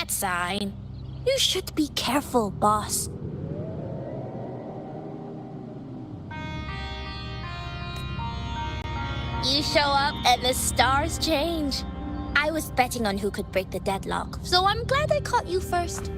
that sign. You should be careful, boss. You show up and the stars change. I was betting on who could break the deadlock, so I'm glad I caught you first.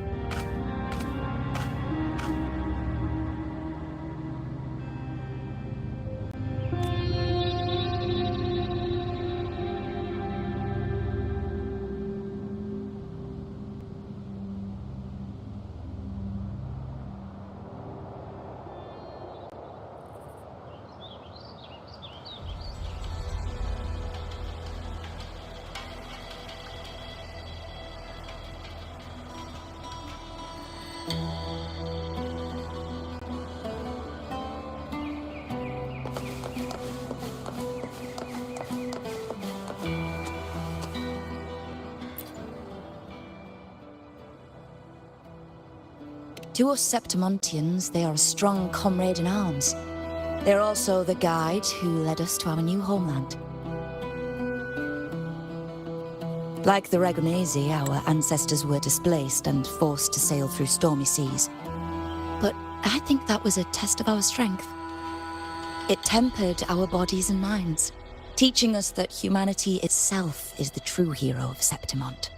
To us Septimontians, they are a strong comrade in arms. They're also the guide who led us to our new homeland. Like the Ragunesi, our ancestors were displaced and forced to sail through stormy seas. But I think that was a test of our strength. It tempered our bodies and minds, teaching us that humanity itself is the true hero of Septimont.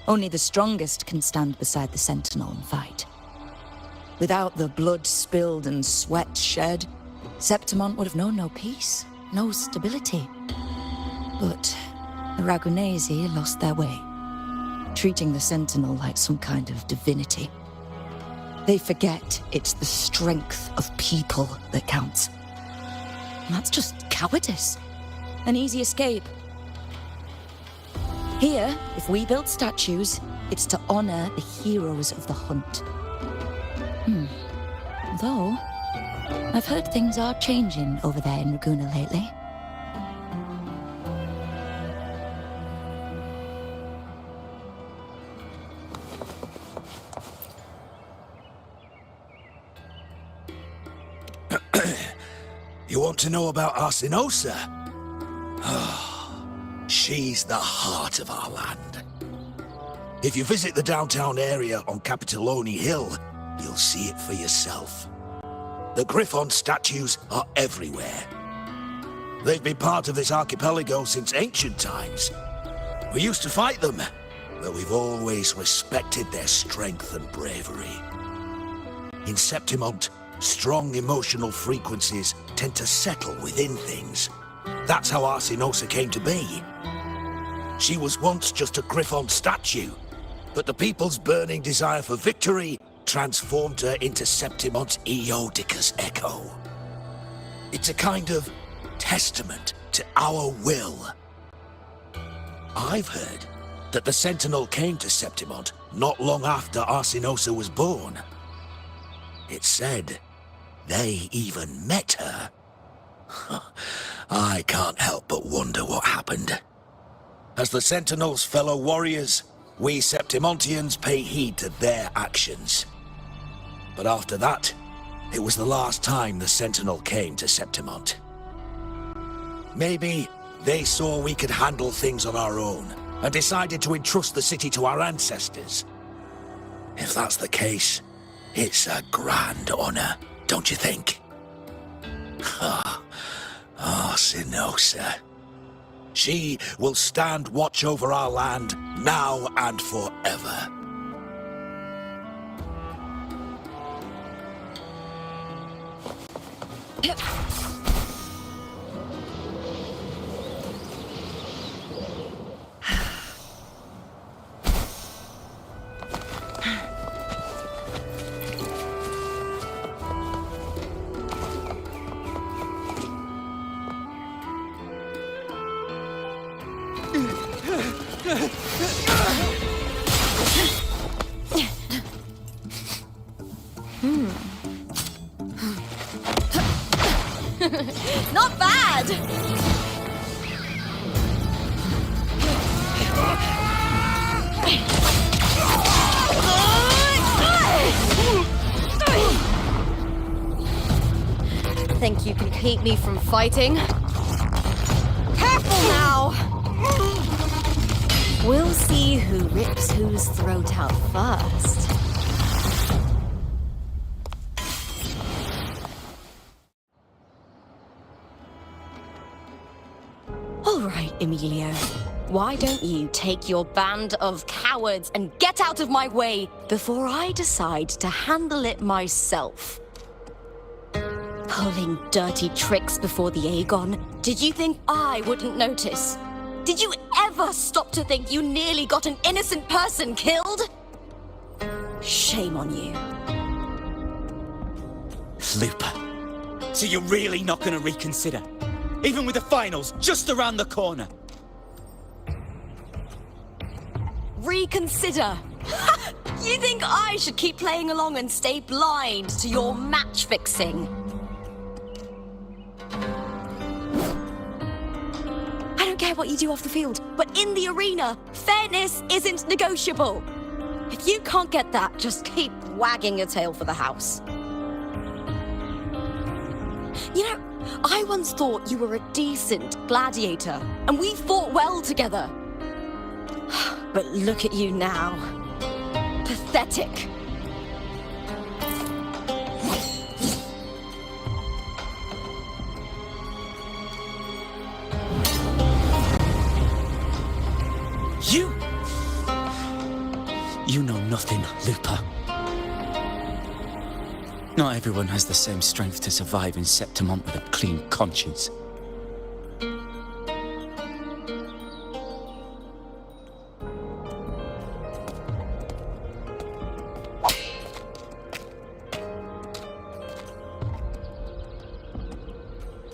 Only the strongest can stand beside the Sentinel and fight. Without the blood spilled and sweat shed, Septimont would have known no peace, no stability. But the Ragunesi lost their way, treating the Sentinel like some kind of divinity. They forget it's the strength of people that counts. And that's just cowardice. An easy escape. Here, if we build statues, it's to honor the heroes of the hunt. Though, I've heard things are changing over there in Raguna lately. You want to know about Arsinosa? She's the heart of our land. If you visit the downtown area on Capitoloni Hill, you'll see it for yourself. The Griffon statues are everywhere. They've been part of this archipelago since ancient times. We used to fight them, but we've always respected their strength and bravery. In Septimont, strong emotional frequencies tend to settle within things. That's how Arsinosa came to be. She was once just a Griffon statue, but the people's burning desire for victory transformed her into Septimont's Eodica's echo. It's a kind of testament to our will. I've heard that the Sentinel came to Septimont not long after Arsinosa was born. It's said they even met her. I can't help but wonder what happened. As the Sentinel's fellow warriors, we Septimontians pay heed to their actions. But after that, it was the last time the Sentinel came to Septimont. Maybe they saw we could handle things on our own, and decided to entrust the city to our ancestors. If that's the case, it's a grand honor, don't you think? Arsinosa. She will stand watch over our land now and forever. Not bad! Think you can keep me from fighting? Careful now! We'll see who rips whose throat out first. All right, Emilio. Why don't you take your band of cowards and get out of my way before I decide to handle it myself? Pulling dirty tricks before the Aegon? Did you think I wouldn't notice? Did you ever stop to think you nearly got an innocent person killed? Shame on you. Lupa, so you're really not going to reconsider? Even with the finals just around the corner? Reconsider? You think I should keep playing along and stay blind to your match fixing? I don't care what you do off the field, but in the arena, fairness isn't negotiable. If you can't get that, just keep wagging your tail for the house. You know, I once thought you were a decent gladiator, and we fought well together. But look at you now. Pathetic. You know nothing, Lupa. Not everyone has the same strength to survive in Septimont with a clean conscience.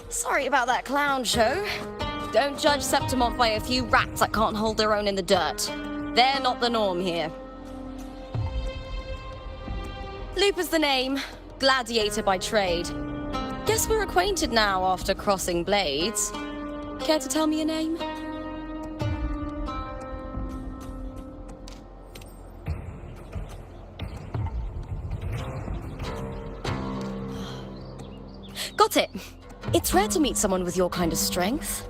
Sorry about that clown show. Don't judge Septimont by a few rats that can't hold their own in the dirt. They're not the norm here. Lupa's the name, gladiator by trade. Guess we're acquainted now after crossing blades. Care to tell me your name? Got it. It's rare to meet someone with your kind of strength.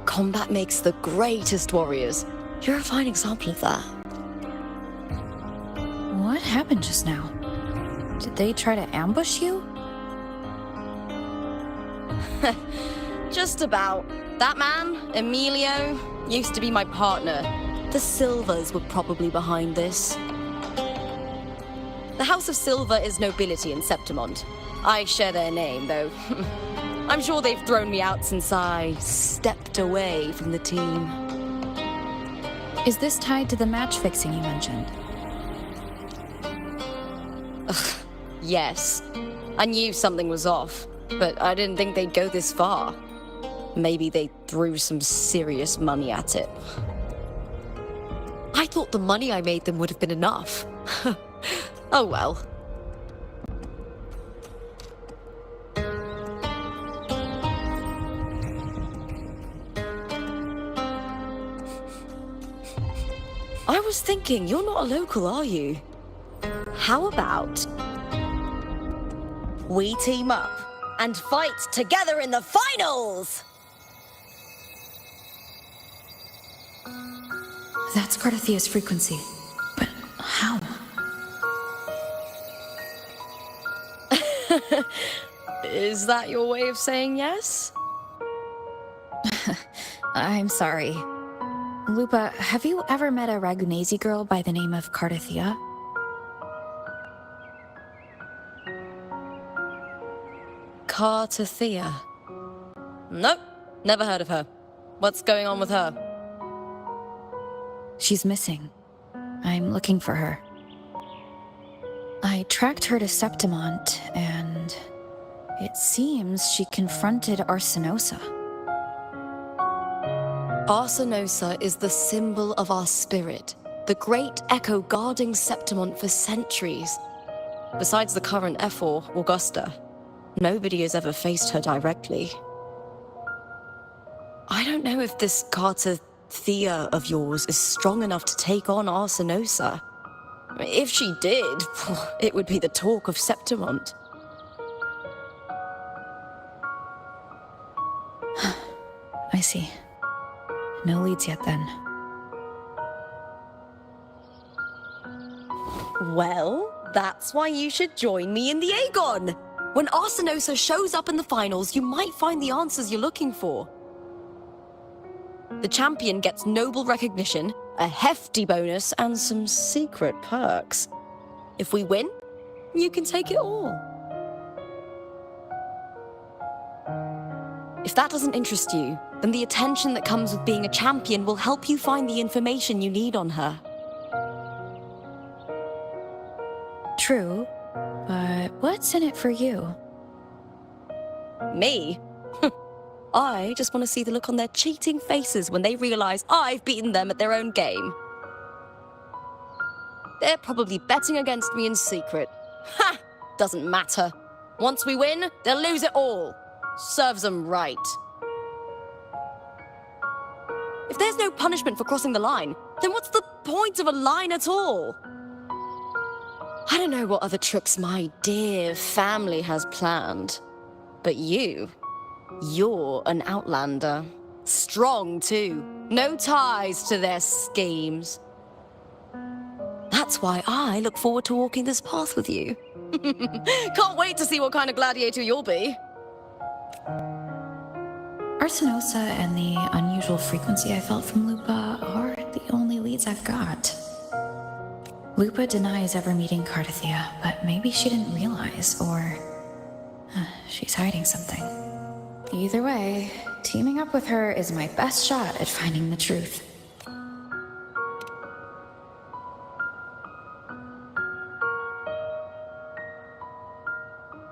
Combat makes the greatest warriors. You're a fine example of that. What happened just now? Did they try to ambush you? Just about. That man, Emilio, used to be my partner. The Silvers were probably behind this. The House of Silver is nobility in Septimont. I share their name, though. I'm sure they've thrown me out since I stepped away from the team. Is this tied to the match fixing you mentioned? Yes. I knew something was off, but I didn't think they'd go this far. Maybe they threw some serious money at it. I thought the money I made them would have been enough. Oh well. I was thinking, you're not a local, are you? How about we team up and fight together in the finals? That's Cardathia's frequency. But how? Is that your way of saying yes? I'm sorry. Lupa, have you ever met a Ragunesi girl by the name of Cardathia? Cardathia? Nope, never heard of her. What's going on with her? She's missing. I'm looking for her. I tracked her to Septimont, and it seems she confronted Arsenosa. Arsenosa is the symbol of our spirit, the great echo guarding Septimont for centuries. Besides the current Ephor, Augusta, nobody has ever faced her directly. I don't know if this Cardathia of yours is strong enough to take on Arsenosa. If she did, it would be the talk of Septimont. I see. No leads yet then. Well, that's why you should join me in the Aegon. When Arsinosa shows up in the finals, you might find the answers you're looking for. The champion gets noble recognition, a hefty bonus, and some secret perks. If we win, you can take it all. If that doesn't interest you, then the attention that comes with being a champion will help you find the information you need on her. True, but what's in it for you? Me? I just want to see the look on their cheating faces when they realize I've beaten them at their own game. They're probably betting against me in secret. Ha! Doesn't matter. Once we win, they'll lose it all. Serves them right. If there's no punishment for crossing the line, then what's the point of a line at all? I don't know what other tricks my dear family has planned, but you're an outlander. Strong, too. No ties to their schemes. That's why I look forward to walking this path with you. Can't wait to see what kind of gladiator you'll be. Arsinosa and the unusual frequency I felt from Lupa are the only leads I've got. Lupa denies ever meeting Cardathia, but maybe she didn't realize, or she's hiding something. Either way, teaming up with her is my best shot at finding the truth.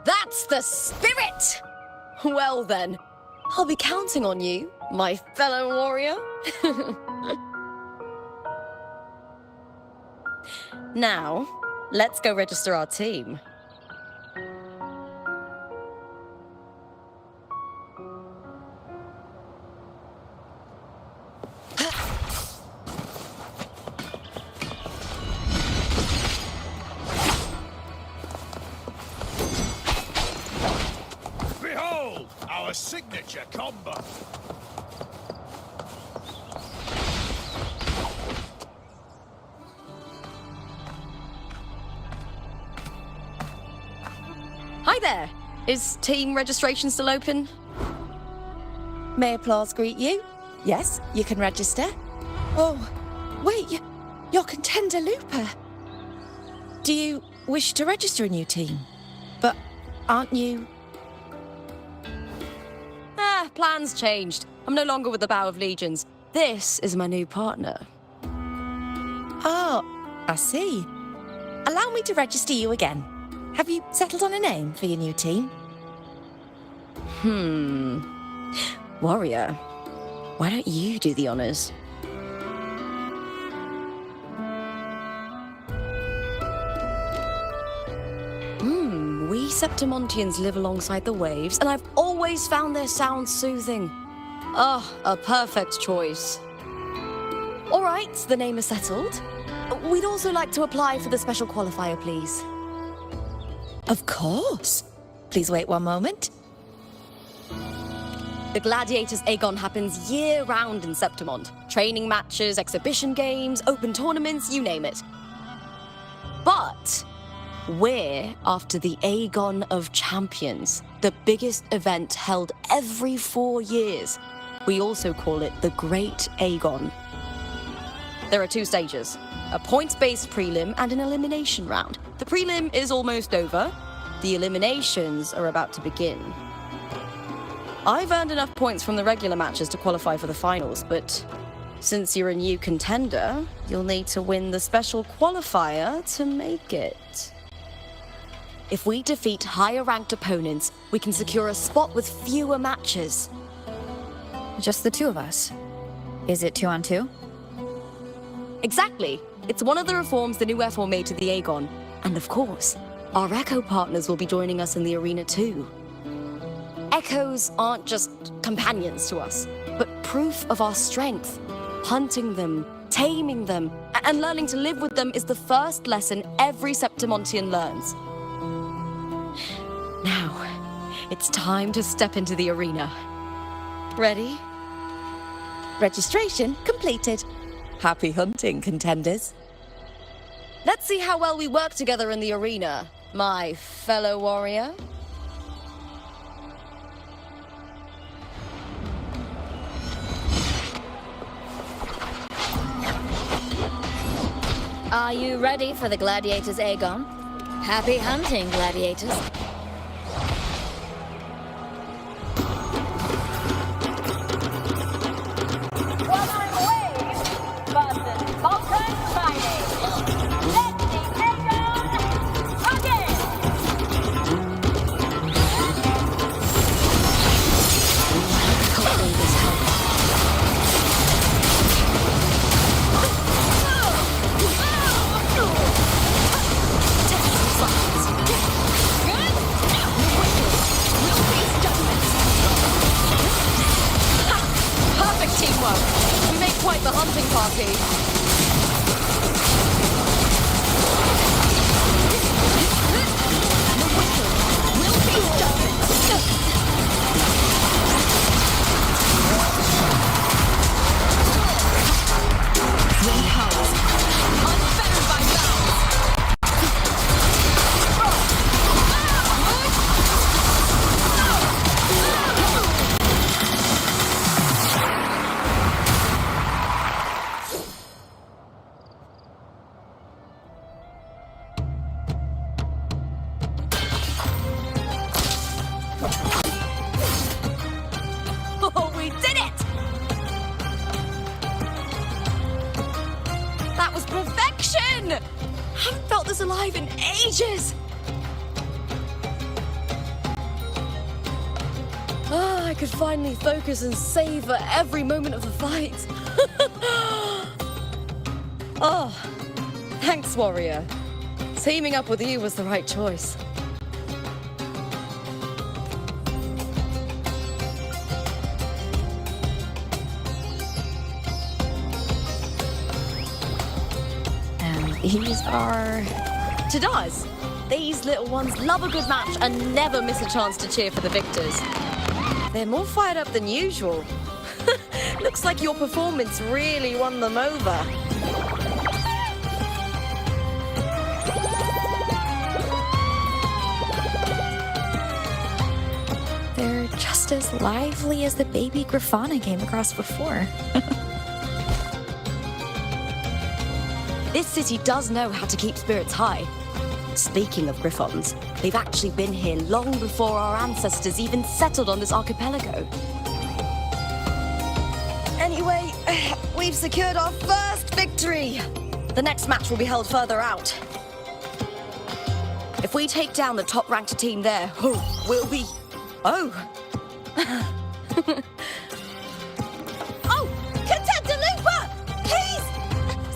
That's the spirit! Well then, I'll be counting on you, my fellow warrior. Now, let's go register our team. Behold, our signature combo. Hi there! Is team registration still open? May applause greet you? Yes, you can register. Oh, wait, you're contender Lupa. Do you wish to register a new team? But aren't you... Plans changed. I'm no longer with the Bow of Legions. This is my new partner. Oh, I see. Allow me to register you again. Have you settled on a name for your new team? Warrior, why don't you do the honors? We Septimontians live alongside the waves, and I've always found their sound soothing. Oh, a perfect choice. All right, the name is settled. We'd also like to apply for the special qualifier, please. Of course. Please wait one moment. The Gladiators Aegon happens year-round in Septimont. Training matches, exhibition games, open tournaments, you name it. But we're after the Aegon of Champions, the biggest event held every 4 years. We also call it the Great Aegon. There are 2 stages, a points-based prelim and an elimination round. The prelim is almost over. The eliminations are about to begin. I've earned enough points from the regular matches to qualify for the finals, but since you're a new contender, you'll need to win the special qualifier to make it. If we defeat higher-ranked opponents, we can secure a spot with fewer matches. Just the 2 of us. Is it 2-on-2? Exactly. It's one of the reforms the new FO made to the Aegon. And of course, our Echo partners will be joining us in the arena too. Echoes aren't just companions to us, but proof of our strength. Hunting them, taming them, and learning to live with them is the first lesson every Septimontian learns. Now, it's time to step into the arena. Ready? Registration completed. Happy hunting, contenders. Let's see how well we work together in the arena, my fellow warrior. Are you ready for the gladiators, Aegon? Happy hunting, gladiators. Wuthering Waves versus Vulcan Riding. Let the Aegon begin! Hopefully this helps. Perfect teamwork. We make quite the hunting party. Unfettered by bounds. Oh, we did it! That was perfection! I haven't felt this alive in ages! Ah, I could finally focus and savor every moment of the fight. Oh, thanks, warrior. Teaming up with you was the right choice. And these are... Tadars, these little ones love a good match and never miss a chance to cheer for the victors. They're more fired up than usual. Looks like your performance really won them over. They're just as lively as the baby Grafana came across before. This city does know how to keep spirits high. Speaking of Griffons, they've actually been here long before our ancestors even settled on this archipelago. Anyway, we've secured our first victory. The next match will be held further out. If we take down the top-ranked team there, we'll be... Oh! Oh! Contender Lupa! Please!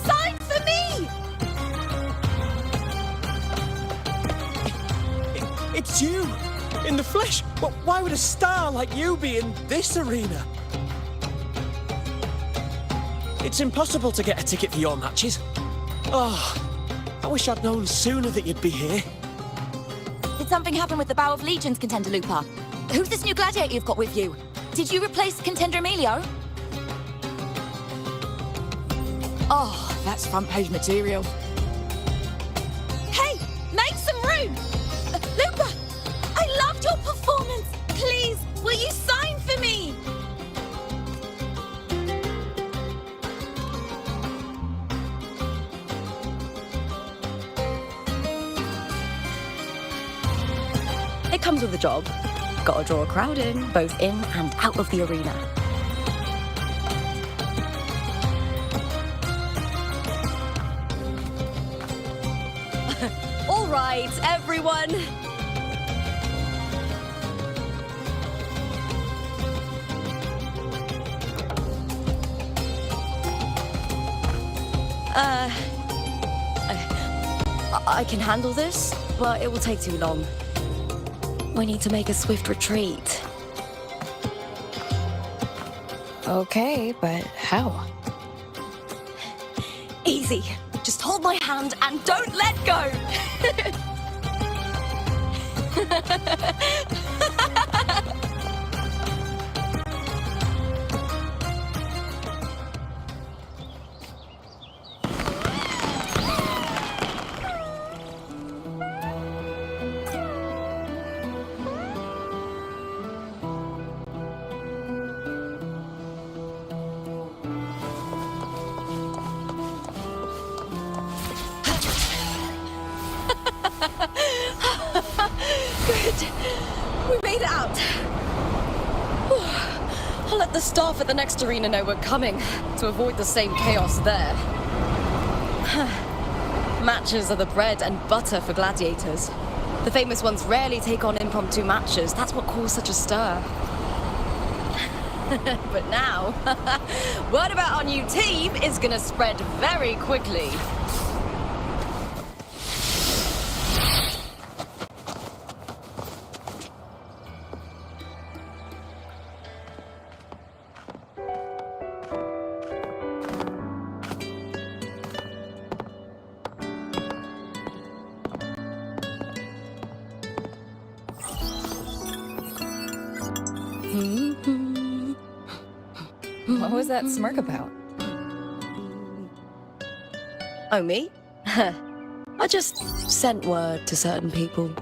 Sign for me! It's you! In the flesh! Why would a star like you be in this arena? It's impossible to get a ticket for your matches. Oh, I wish I'd known sooner that you'd be here. Did something happen with the Bow of Legions, Contender Lupa? Who's this new gladiator you've got with you? Did you replace Contender Emilio? Oh, that's front page material. Hey, make some room! Lupa, I loved your performance. Please, will you sign for me? It comes with the job. Gotta draw a crowd in, both in and out of the arena. All right, everyone. I can handle this, but it will take too long. We need to make a swift retreat. Okay, but how? Easy. Just hold my hand and don't let go. let the staff at the next arena know we're coming, to avoid the same chaos there. Matches are the bread and butter for gladiators. The famous ones rarely take on impromptu matches. That's what caused such a stir. But now, word about our new team is gonna spread very quickly. What was that smirk about? Oh, me? I just sent word to certain people.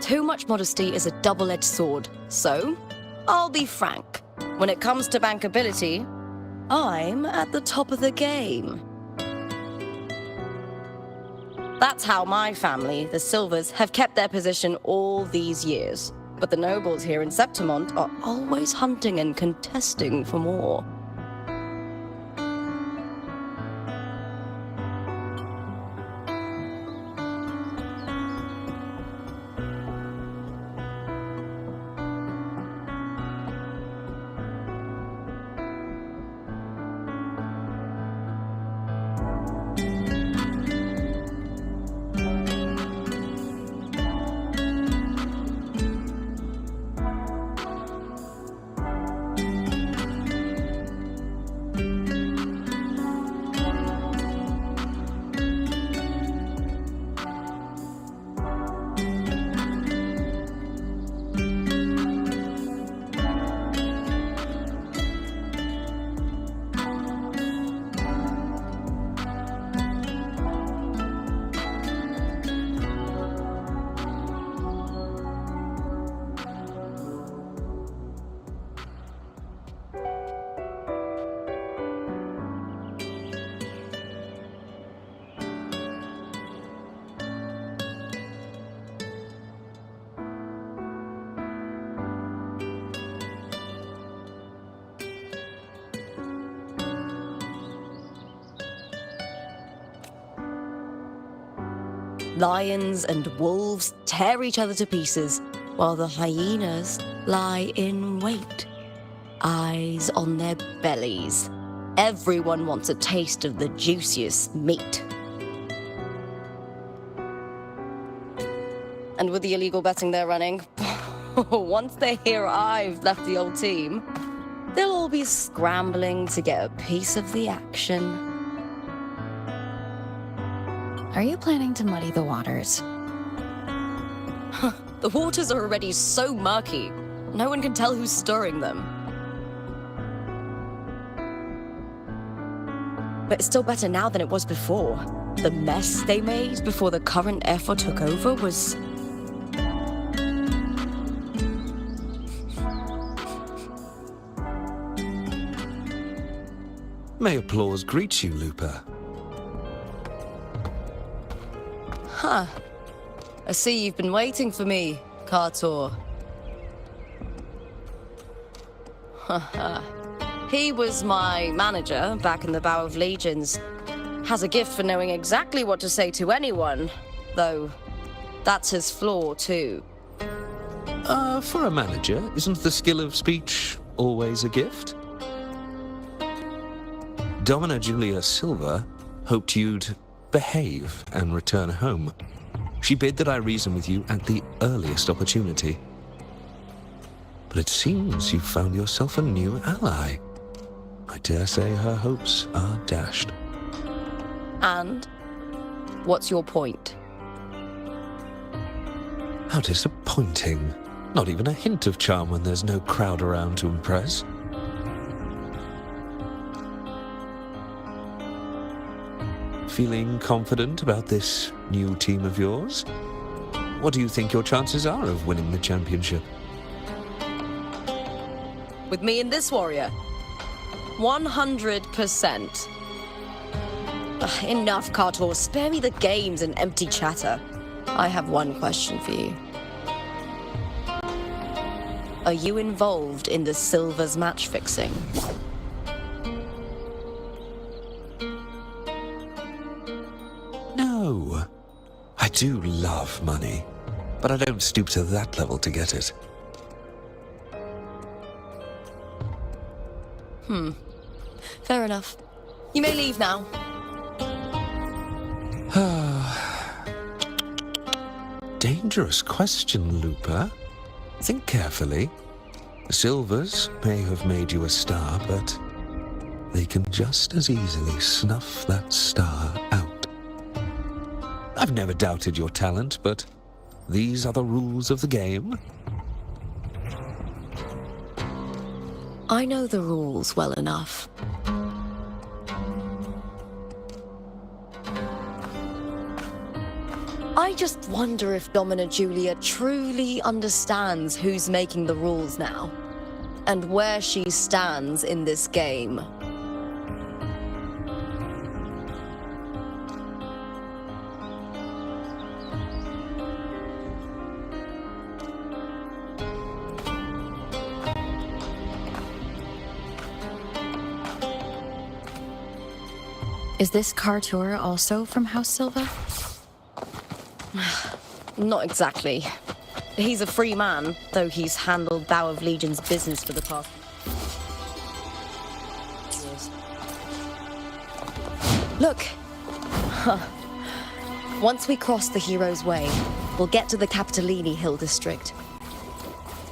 Too much modesty is a double-edged sword, so I'll be frank. When it comes to bankability, I'm at the top of the game. That's how my family, the Silvers, have kept their position all these years. But the nobles here in Septimont are always hunting and contesting for more. Lions and wolves tear each other to pieces, while the hyenas lie in wait, eyes on their bellies. Everyone wants a taste of the juiciest meat. And with the illegal betting they're running, once they hear I've left the old team, they'll all be scrambling to get a piece of the action. Are you planning to muddy the waters? The waters are already so murky, no one can tell who's stirring them. But it's still better now than it was before. The mess they made before the current effort took over was... May applause greet you, Lupa. Huh. I see you've been waiting for me, Kartor. He was my manager back in the Bow of Legions. Has a gift for knowing exactly what to say to anyone, though that's his flaw too. For a manager, isn't the skill of speech always a gift? Domina Julia Silva hoped you'd behave and return home. She bid that I reason with you at the earliest opportunity. But it seems you've found yourself a new ally. I dare say her hopes are dashed. And? What's your point? How disappointing. Not even a hint of charm when there's no crowd around to impress. Feeling confident about this new team of yours? What do you think your chances are of winning the championship? With me and this warrior? 100%. Enough, Kartor. Spare me the games and empty chatter. I have one question for you. Are you involved in the Silver's match fixing? No. I do love money, but I don't stoop to that level to get it. Fair enough. You may leave now. Dangerous question, Lupa. Think carefully. The Silvers may have made you a star, but they can just as easily snuff that star out. I've never doubted your talent, but these are the rules of the game. I know the rules well enough. I just wonder if Domina Julia truly understands who's making the rules now, and where she stands in this game. Is this car tour also from House Silva? Not exactly. He's a free man, though he's handled Bow of Legion's business for the past years. Look! Huh. Once we cross the Hero's Way, we'll get to the Capitolini Hill district.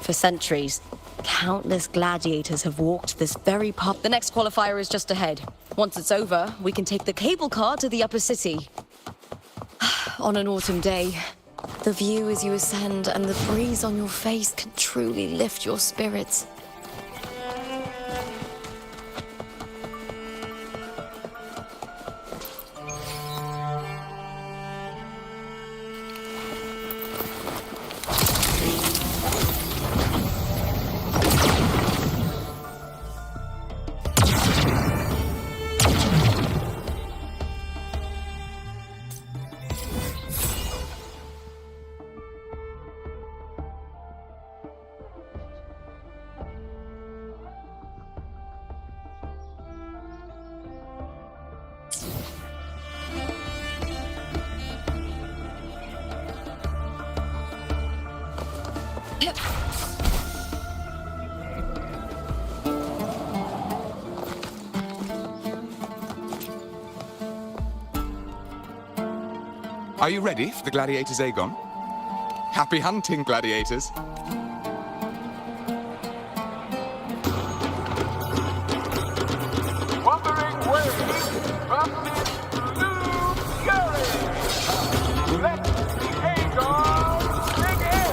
For centuries, countless gladiators have walked this very path. The next qualifier is just ahead. Once it's over, we can take the cable car to the upper city. On an autumn day, the view as you ascend and the breeze on your face can truly lift your spirits. Are you ready for the gladiators, Aegon? Happy hunting, gladiators. Wuthering Waves versus Fury. Let the Aegon begin.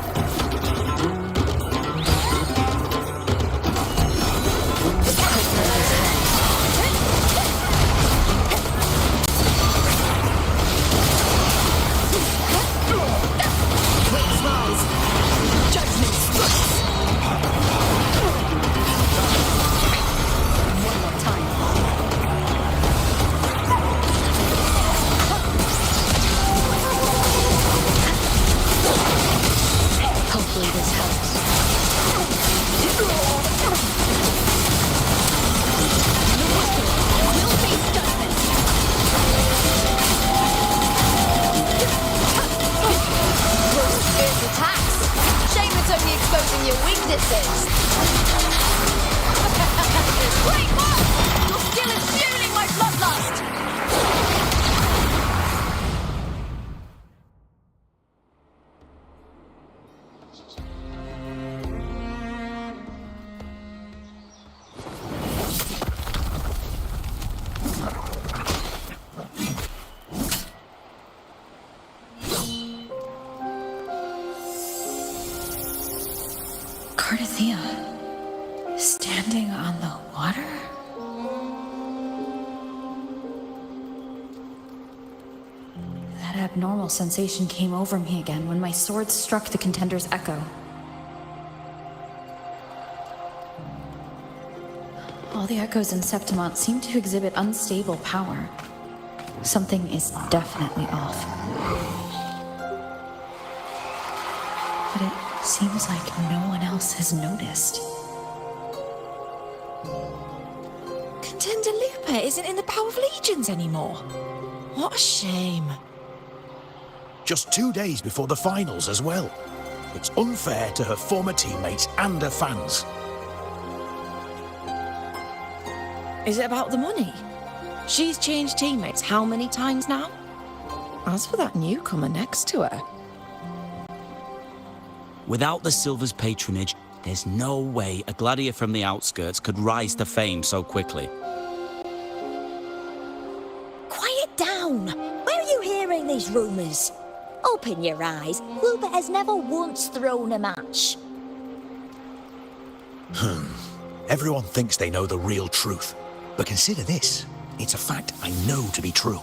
Hopefully this helps. Here's attacks. Shame it's only exposing your weaknesses. Great work! Your skill is fueling my bloodlust! Cardathea, standing on the water? That abnormal sensation came over me again when my sword struck the contender's echo. All the echoes in Septimont seem to exhibit unstable power. Something is definitely off. But it Seems like no one else has noticed. Contender Lupa isn't in the Power of Legions anymore. What a shame. Just 2 days before the finals as well. It's unfair to her former teammates and her fans. Is it about the money? She's changed teammates how many times now? As for that newcomer next to her... Without the Silver's patronage, there's no way a gladiator from the outskirts could rise to fame so quickly. Quiet down! Where are you hearing these rumours? Open your eyes. WuWa has never once thrown a match. Everyone thinks they know the real truth. But consider this. It's a fact I know to be true.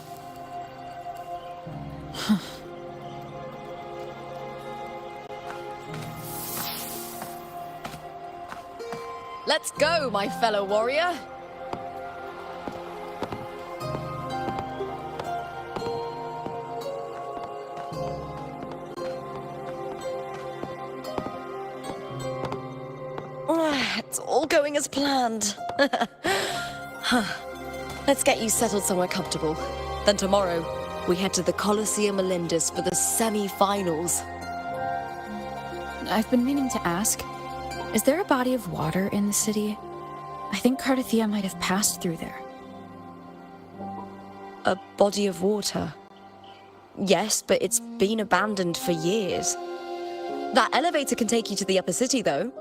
Let's go, my fellow warrior. It's all going as planned. Let's get you settled somewhere comfortable. Then tomorrow, we head to the Colosseum Melindus for the semi-finals. I've been meaning to ask, is there a body of water in the city? I think Cardathia might have passed through there. A body of water? Yes, but it's been abandoned for years. That elevator can take you to the upper city, though.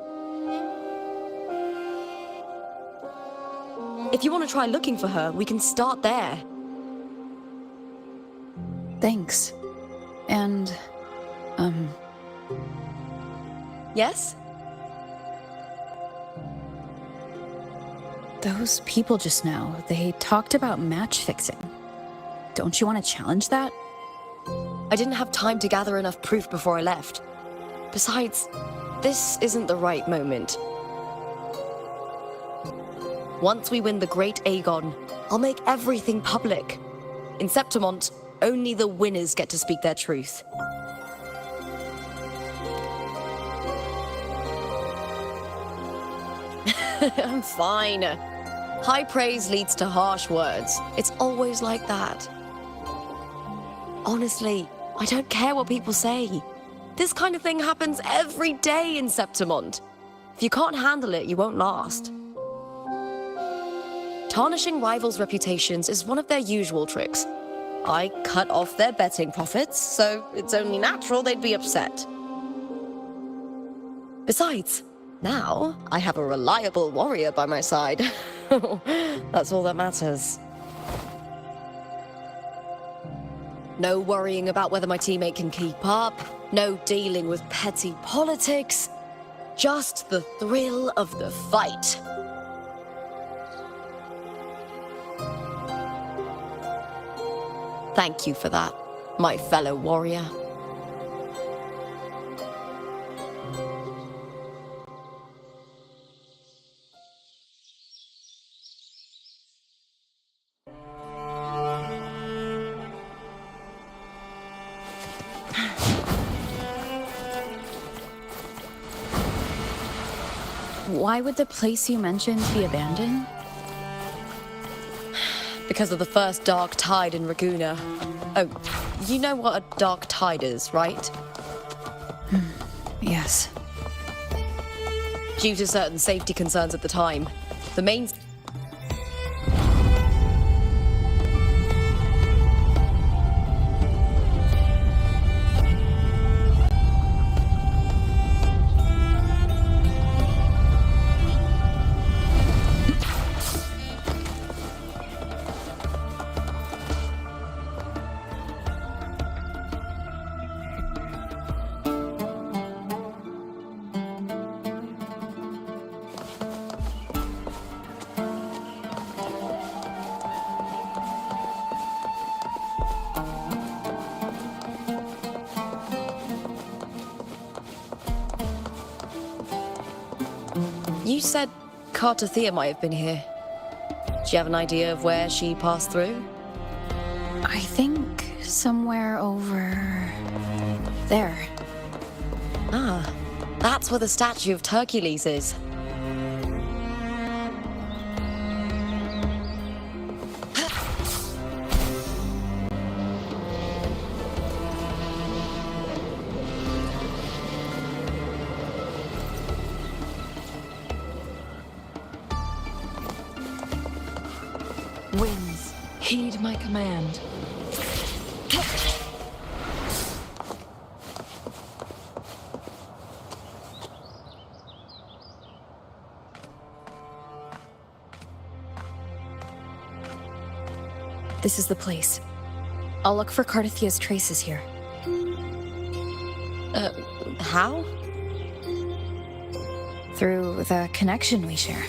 If you want to try looking for her, we can start there. Thanks. And, Yes? those people just now, they talked about match fixing. Don't you want to challenge that? I didn't have time to gather enough proof before I left. Besides, this isn't the right moment. Once we win the Great Aegon, I'll make everything public. In Septimont, only the winners get to speak their truth. I'm fine. High praise leads to harsh words. It's always like that. Honestly, I don't care what people say. This kind of thing happens every day in Septimont. If you can't handle it, you won't last. Tarnishing rivals' reputations is one of their usual tricks. I cut off their betting profits, so it's only natural they'd be upset. Besides, now I have a reliable warrior by my side. That's all that matters. No worrying about whether my teammate can keep up, no dealing with petty politics, just the thrill of the fight. Thank you for that, my fellow warrior. Why would the place you mentioned be abandoned? Because of the first dark tide in Raguna. Oh, you know what a dark tide is, right? Yes. Due to certain safety concerns at the time, the main... You said Cardathia might have been here. Do you have an idea of where she passed through? I think somewhere over there. Ah, That's where the statue of Hercules is. Winds, heed my command. This is the place. I'll look for Cardathia's traces here. How? Through the connection we share.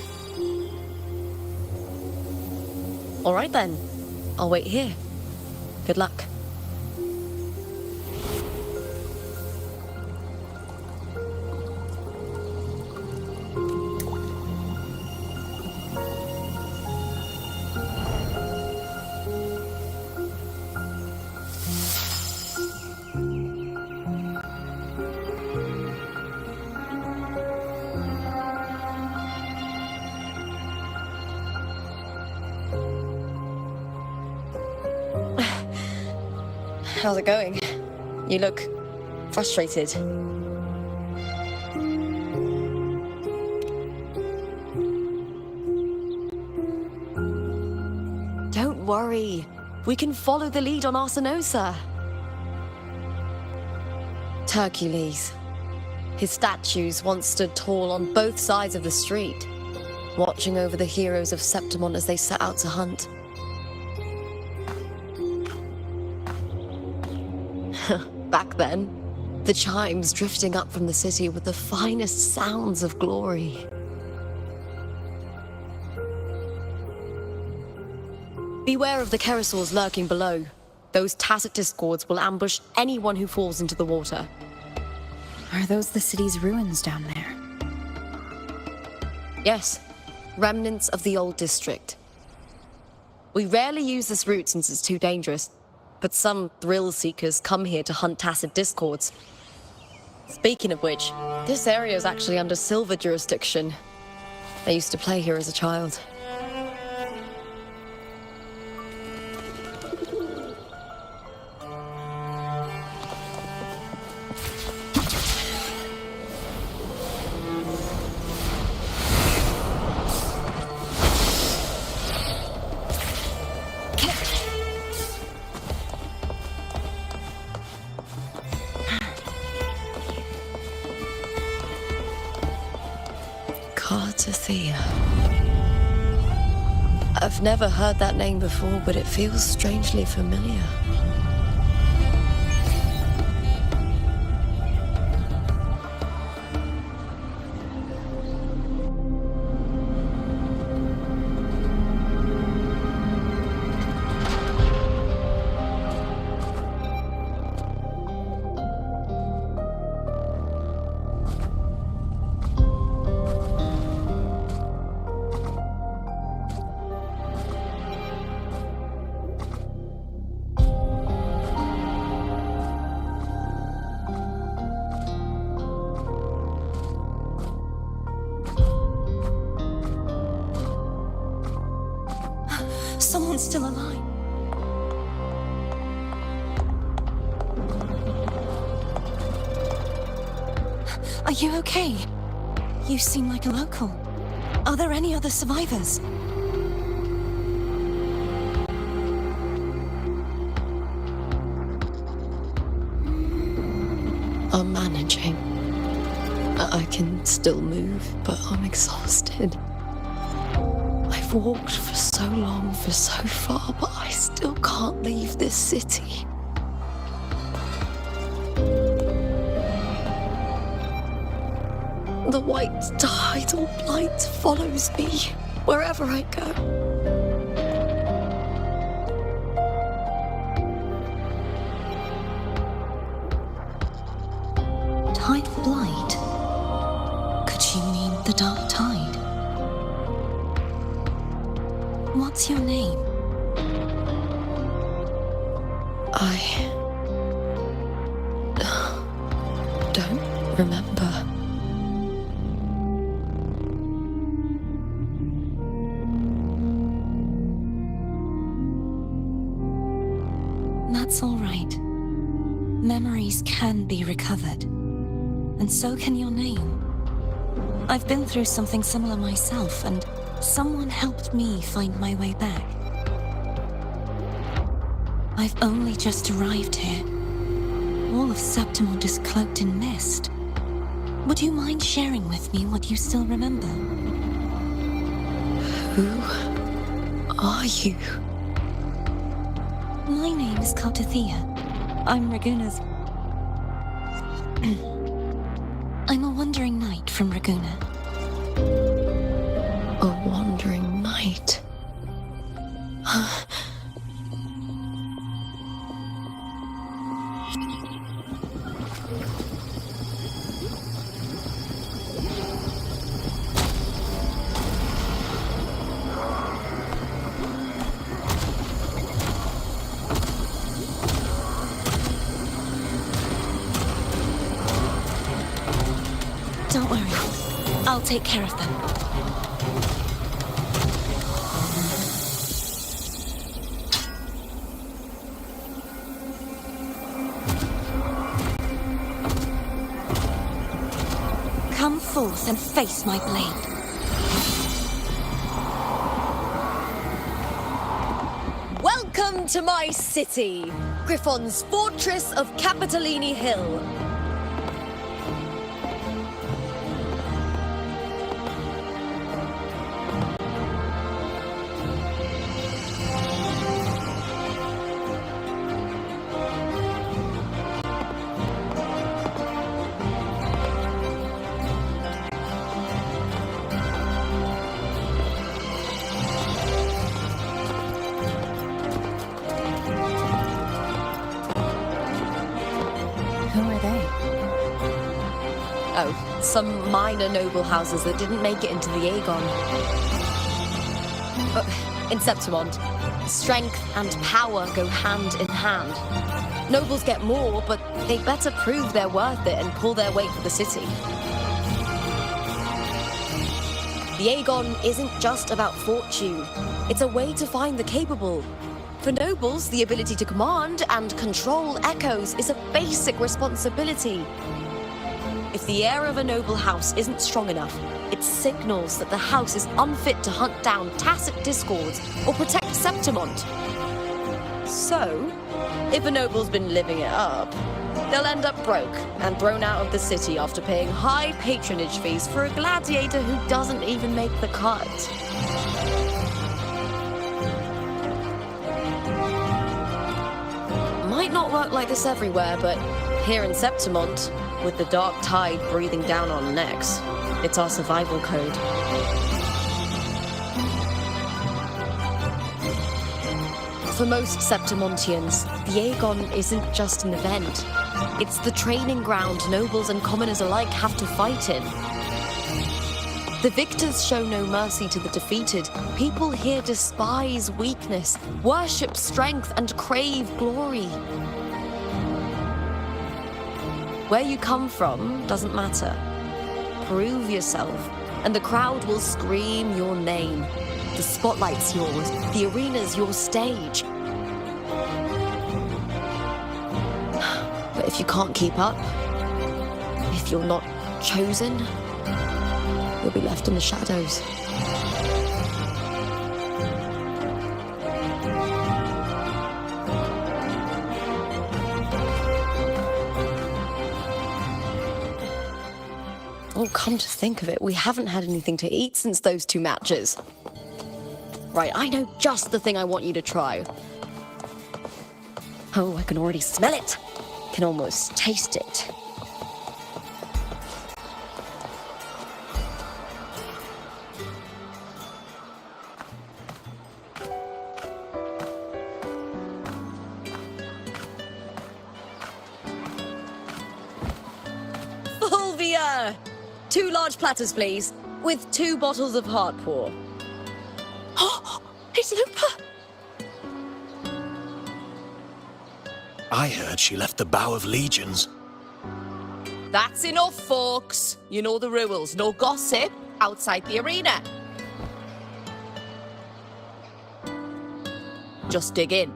All right then. I'll wait here. Good luck. How's it going? You look frustrated. Don't worry. We can follow the lead on Arsinosa. Hercules. His statues once stood tall on both sides of the street, watching over the heroes of Septimon as they set out to hunt. Back then, the chimes drifting up from the city with the finest sounds of glory. Beware of the Kerosaurs lurking below. Those tacit discords will ambush anyone who falls into the water. Are those the city's ruins down there? Yes, remnants of the old district. We rarely use this route since it's too dangerous, but some thrill-seekers come here to hunt tacit discords. Speaking of which, this area is actually under Silver jurisdiction. I used to play here as a child. Cardathia. I've never heard that name before, but it feels strangely familiar. Someone's still alive. Are you okay? You seem like a local. Are there any other survivors? I'm managing. I can still move, but I'm exhausted. I've walked for so long, for so far, but I still can't leave this city. The white tidal blight follows me wherever I go. Tidal blight? Could she mean the dark tide? What's your name? I don't remember. right. Memories can be recovered. And so can your name. I've been through something similar myself, and someone helped me find my way back. I've only just arrived here. All of Septimont is cloaked in mist. Would you mind sharing with me what you still remember? Who are you? My name is Cartithia. I'm Raguna's... I'm a wandering knight from Raguna. A wandering knight. Don't worry. I'll take care of them. Come forth and face my blade. Welcome to my city, Griffon's fortress of Capitolini Hill. Oh, some minor noble houses that didn't make it into the Aegon. In Septimont, strength and power go hand in hand. Nobles get more, but they better prove they're worth it and pull their weight for the city. The Aegon isn't just about fortune. It's a way to find the capable. For nobles, the ability to command and control echoes is a basic responsibility. If the heir of a noble house isn't strong enough, it signals that the house is unfit to hunt down tacit discords or protect Septimont. So, if a noble's been living it up, they'll end up broke and thrown out of the city after paying high patronage fees for a gladiator who doesn't even make the cut. Might not work like this everywhere, but here in Septimont, with the dark tide breathing down our necks, it's our survival code. For most Septimontians, the Aegon isn't just an event. It's the training ground nobles and commoners alike have to fight in. The victors show no mercy to the defeated. People here despise weakness, worship strength, and crave glory. Where you come from doesn't matter. Prove yourself, and the crowd will scream your name. The spotlight's yours, the arena's your stage. But if you can't keep up, if you're not chosen, you'll be left in the shadows. Oh, come to think of it, we haven't had anything to eat since those 2 matches. Right, I know just the thing I want you to try. Oh, I can already smell it. Can almost taste it. Fulvia! 2 large platters, please, with 2 bottles of Heartpour. Oh, it's Lupa! I heard she left the Bow of Legions. That's enough, folks. You know the rules. No gossip outside the arena. Just dig in.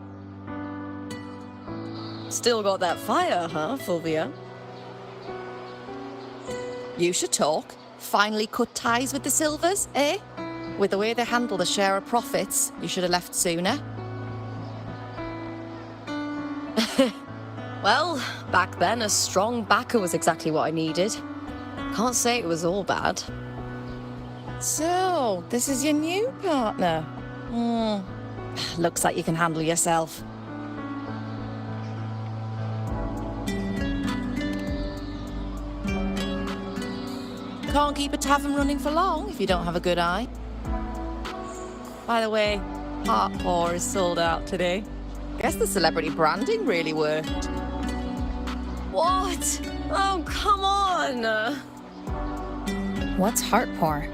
Still got that fire, huh, Fulvia? You should talk. Finally cut ties with the Silvers, eh? With the way they handle the share of profits, you should have left sooner. Well, back then, a strong backer was exactly what I needed. Can't say it was all bad. So, this is your new partner. Looks like you can handle yourself. Can't keep a tavern running for long if you don't have a good eye. By the way, Heart Pour is sold out today. Guess the celebrity branding really worked. What? Oh, come on! What's heart pour?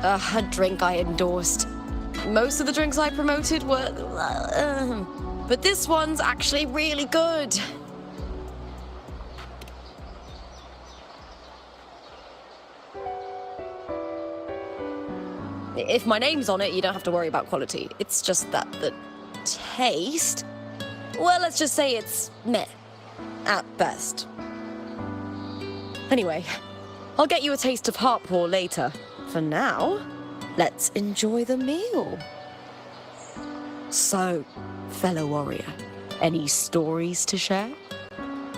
A drink I endorsed. Most of the drinks I promoted were... but this one's actually really good. If my name's on it, you don't have to worry about quality. It's just that the taste... Well, let's just say it's meh, at best. Anyway, I'll get you a taste of heart pour later. For now, let's enjoy the meal. So, fellow warrior, any stories to share?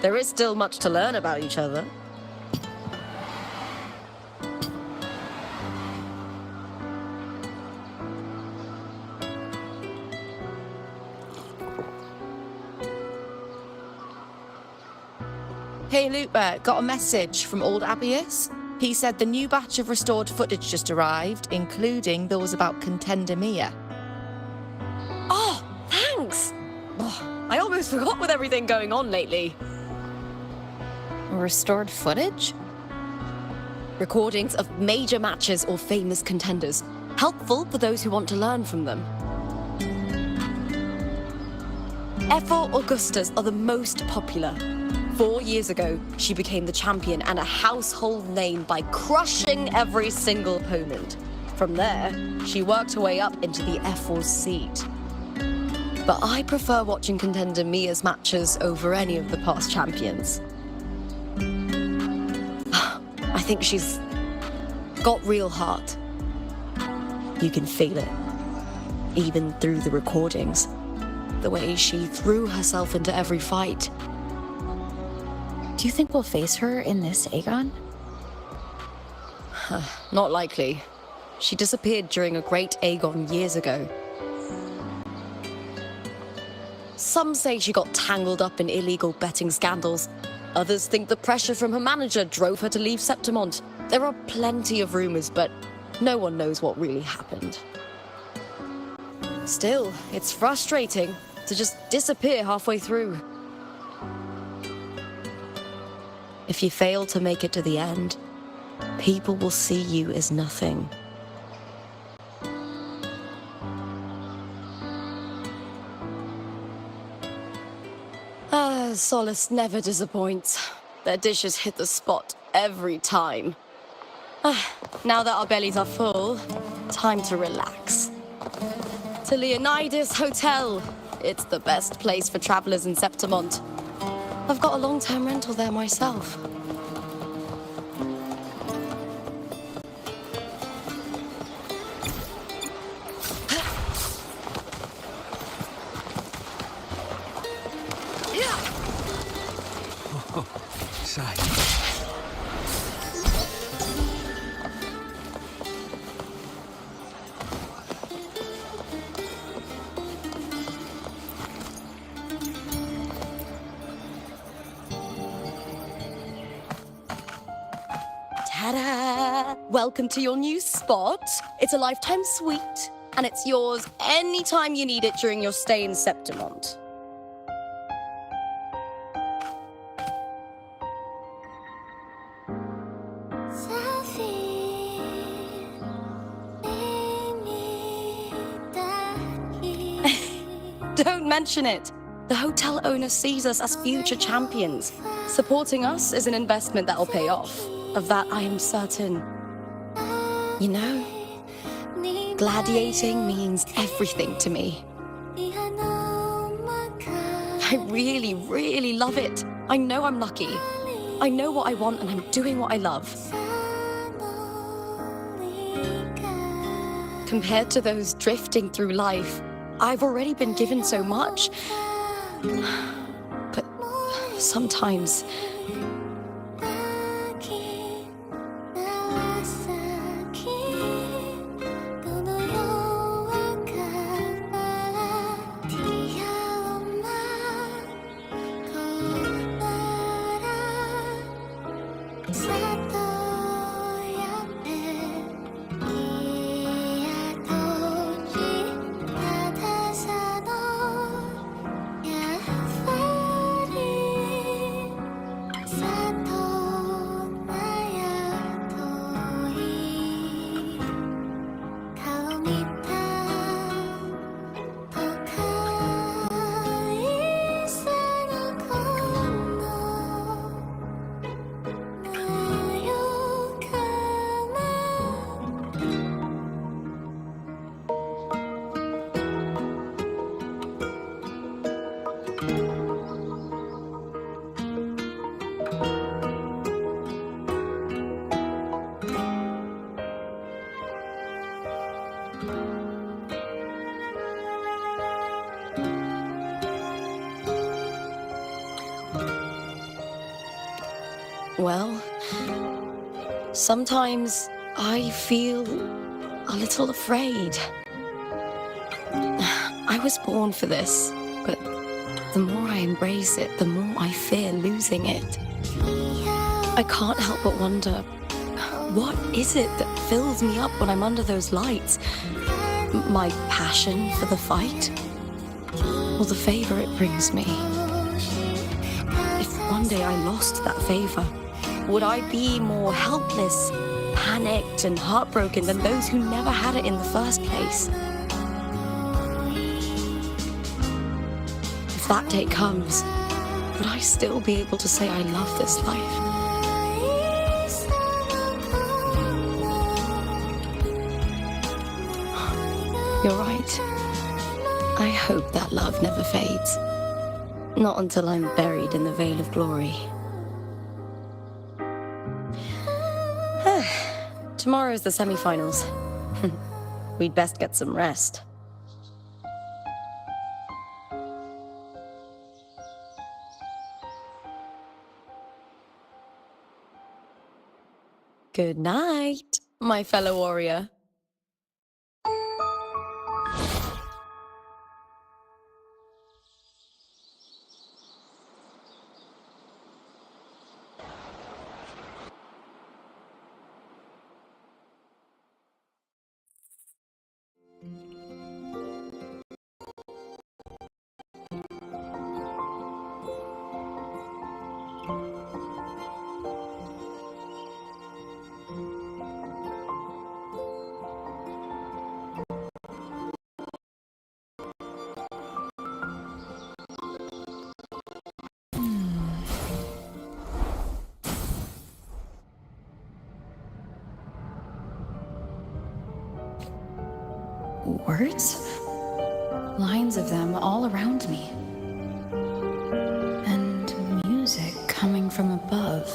There is still much to learn about each other. Hey Lupa, got a message from old Abius. He said the new batch of restored footage just arrived, including those about Contender Mia. Oh, thanks! Oh, I almost forgot with everything going on lately. Restored footage? Recordings of major matches or famous contenders. Helpful for those who want to learn from them. F4 Augustas are the most popular. 4 years ago, she became the champion and a household name by crushing every single opponent. From there, she worked her way up into the F4 seat. But I prefer watching Contender Mia's matches over any of the past champions. I think she's got real heart. You can feel it, even through the recordings. The way she threw herself into every fight. Do you think we'll face her in this Aegon? Not likely. She disappeared during a great Aegon years ago. Some say she got tangled up in illegal betting scandals. Others think the pressure from her manager drove her to leave Septimont. There are plenty of rumors, but no one knows what really happened. Still, it's frustrating to just disappear halfway through. If you fail to make it to the end, people will see you as nothing. Solace never disappoints. Their dishes hit the spot every time. Now that our bellies are full, time to relax. To Leonidas Hotel. It's the best place for travelers in Septimont. I've got a long-term rental there myself. Ta-da! Welcome to your new spot. It's a lifetime suite, and it's yours anytime you need it during your stay in Septimont. Don't mention it. The hotel owner sees us as future champions. Supporting us is an investment that will pay off. Of that, I am certain. You know, gladiating means everything to me. I really, really love it. I know I'm lucky. I know what I want and I'm doing what I love. Compared to those drifting through life, I've already been given so much. But sometimes well, sometimes I feel a little afraid. I was born for this, but the more I embrace it, the more I fear losing it. I can't help but wonder, what is it that fills me up when I'm under those lights? My passion for the fight? Or the favor it brings me? If one day I lost that favor, would I be more helpless, panicked, and heartbroken than those who never had it in the first place? If that day comes, would I still be able to say I love this life? You're right. I hope that love never fades. Not until I'm buried in the veil of glory. Tomorrow's the semi-finals. We'd best get some rest. Good night, my fellow warrior. Words? Lines of them all around me. And music coming from above.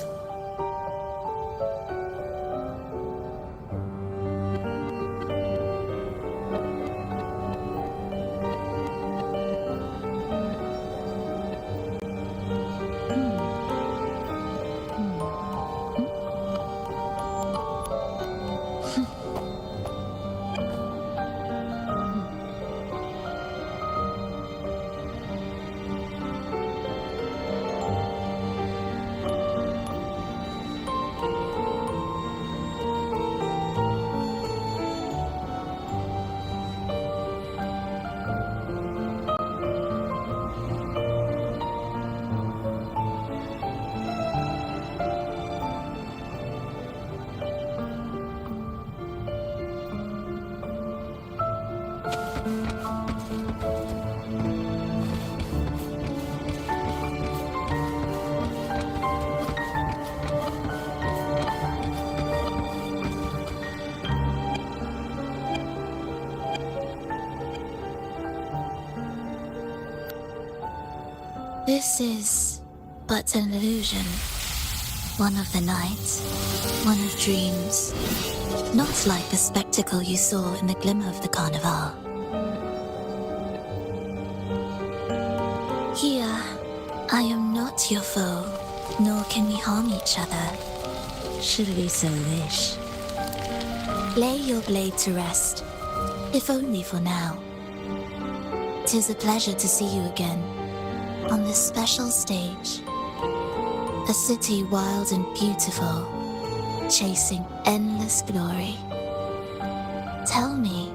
This is but an illusion. One of the night, one of dreams. Not like the spectacle you saw in the glimmer of the carnival. Here, I am not your foe, nor can we harm each other, should we so wish. Lay your blade to rest, if only for now. 'Tis a pleasure to see you again, on this special stage. A city wild and beautiful, chasing endless glory. Tell me,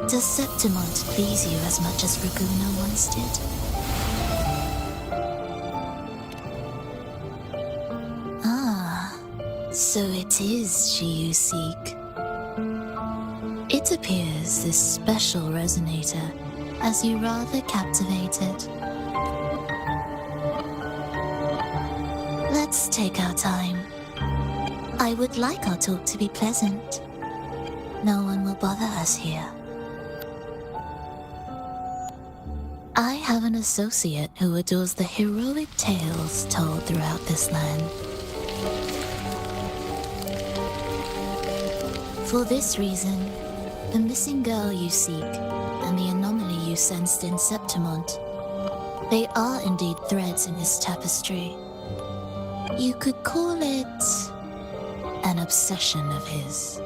does Septimont please you as much as Raguna once did? Ah, so it is she you seek. It appears this special resonator has you rather captivated. Let's take our time. I would like our talk to be pleasant. No one will bother us here. I have an associate who adores the heroic tales told throughout this land. For this reason, the missing girl you seek and the anomaly you sensed in Septimont, they are indeed threads in his tapestry. You could call it an obsession of his.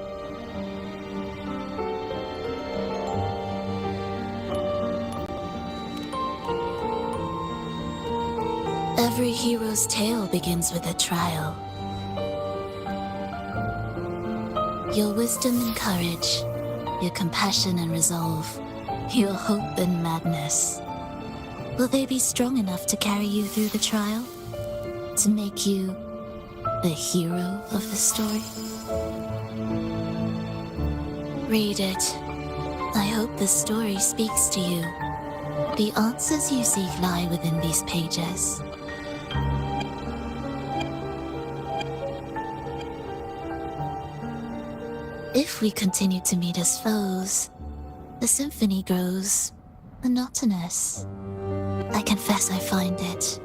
Every hero's tale begins with a trial. Your wisdom and courage, your compassion and resolve, your hope and madness. Will they be strong enough to carry you through the trial? To make you the hero of the story? Read it. I hope the story speaks to you. The answers you seek lie within these pages. If we continue to meet as foes, the symphony grows monotonous. I confess I find it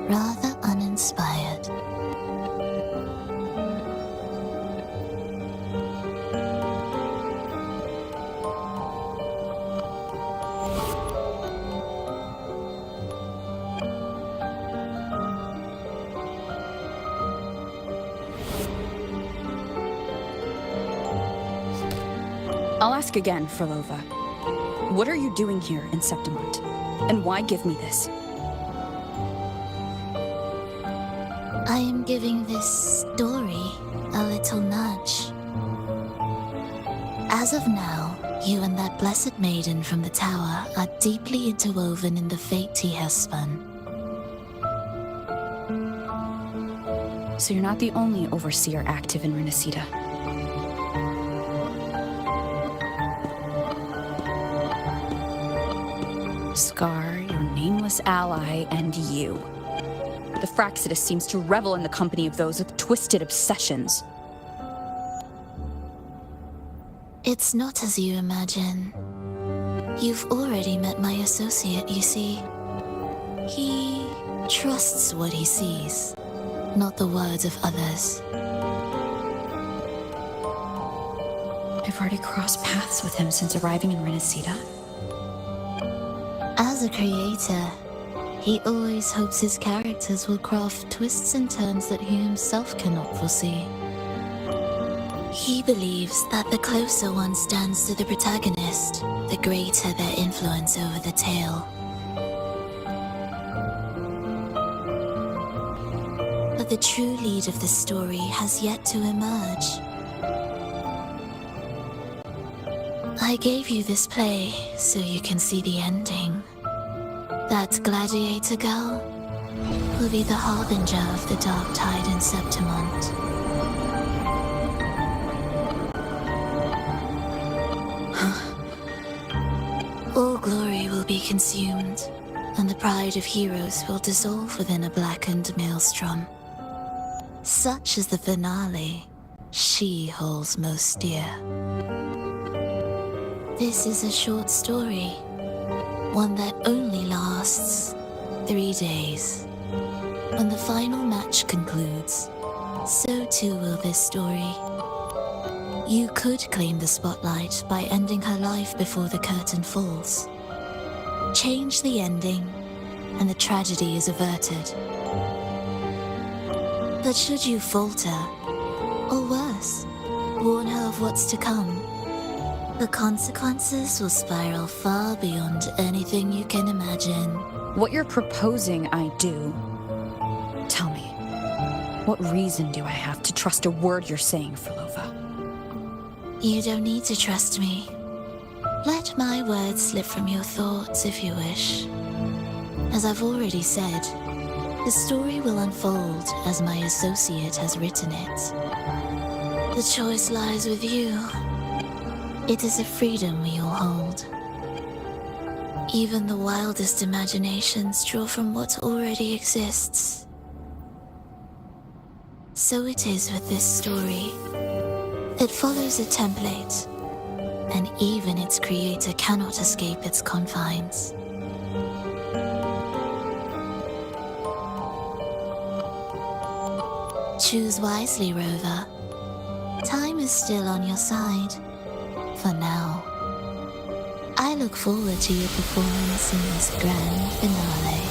rather uninspired. I'll ask again, Frolova. What are you doing here in Septimont? And why give me this? I am giving this story a little nudge. As of now, you and that blessed maiden from the tower are deeply interwoven in the fate he has spun. So you're not the only overseer active in Rinascita. Scar, your nameless ally, and you. The Fraxidus seems to revel in the company of those with twisted obsessions. It's not as you imagine. You've already met my associate, you see. He trusts what he sees, not the words of others. I've already crossed paths with him since arriving in Rinascita. As a creator, he always hopes his characters will craft twists and turns that he himself cannot foresee. He believes that the closer one stands to the protagonist, the greater their influence over the tale. But the true lead of the story has yet to emerge. I gave you this play so you can see the ending. That gladiator girl will be the harbinger of the dark tide in Septimont. All glory will be consumed, and the pride of heroes will dissolve within a blackened maelstrom. Such is the finale she holds most dear. This is a short story, one that only lasts 3 days. When the final match concludes, so too will this story. You could claim the spotlight by ending her life before the curtain falls. Change the ending, and the tragedy is averted. But should you falter, or worse, warn her of what's to come, the consequences will spiral far beyond anything you can imagine. What you're proposing I do. Tell me, what reason do I have to trust a word you're saying, Filova? You don't need to trust me. Let my words slip from your thoughts if you wish. As I've already said, the story will unfold as my associate has written it. The choice lies with you. It is a freedom we all hold. Even the wildest imaginations draw from what already exists. So it is with this story. It follows a template, and even its creator cannot escape its confines. Choose wisely, Rover. Time is still on your side. For now. I look forward to your performance in this grand finale.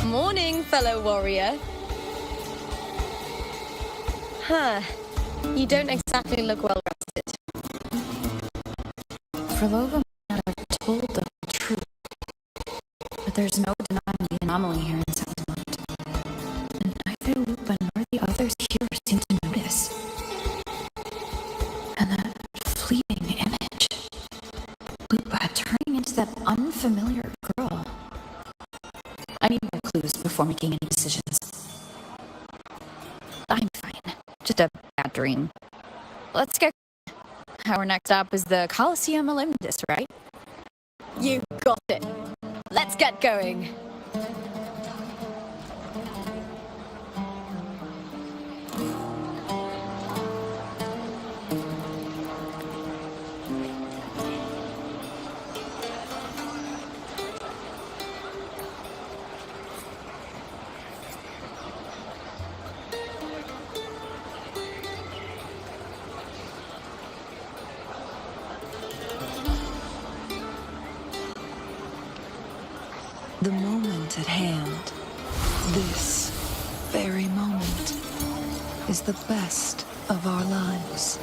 Morning, fellow warrior. Huh. You don't exactly look well rested. Filova might not have told the whole truth, but there's no denying the anomaly here in Settlement. And neither Lupa nor the others here seem to notice. And that fleeting image. Lupa turning into that unfamiliar girl. I need more clues before making any decisions. I'm fine. Just a bad dream. Let's get... Our next stop is the Colosseum Olympus, right? You got it. Let's get going. The moment at hand, this very moment, is the best of our lives.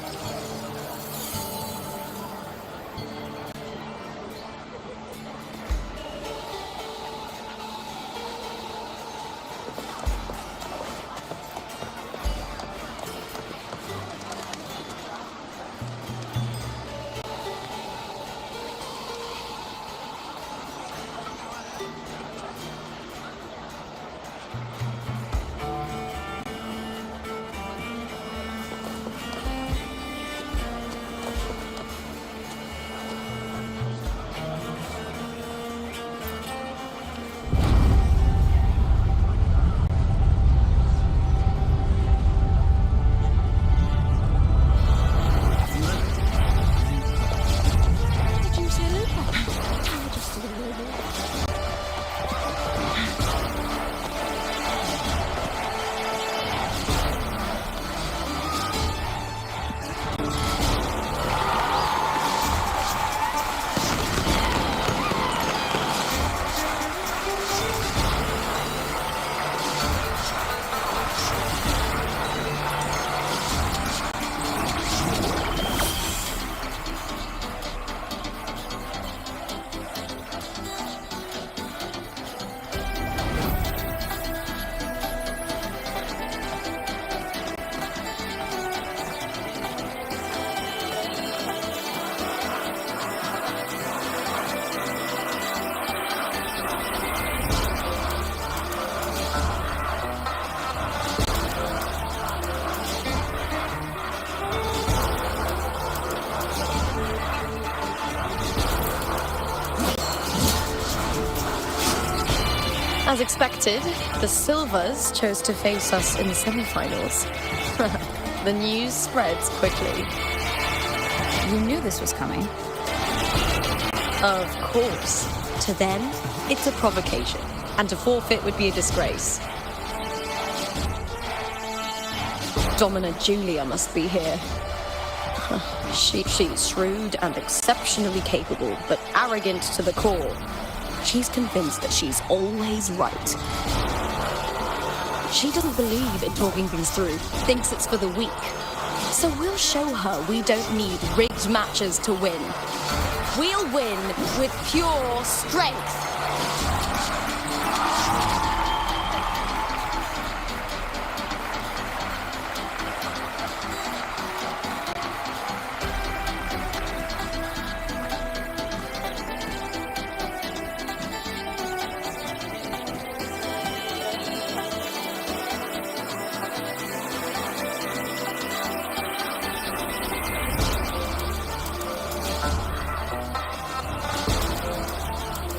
As expected, the Silvers chose to face us in the semi-finals. The news spreads quickly. You knew this was coming. Of course. To them, it's a provocation, and to forfeit would be a disgrace. Domina Julia must be here. She's shrewd and exceptionally capable, but arrogant to the core. She's convinced that she's always right. She doesn't believe in talking things through, thinks it's for the weak. So we'll show her we don't need rigged matches to win. We'll win with pure strength.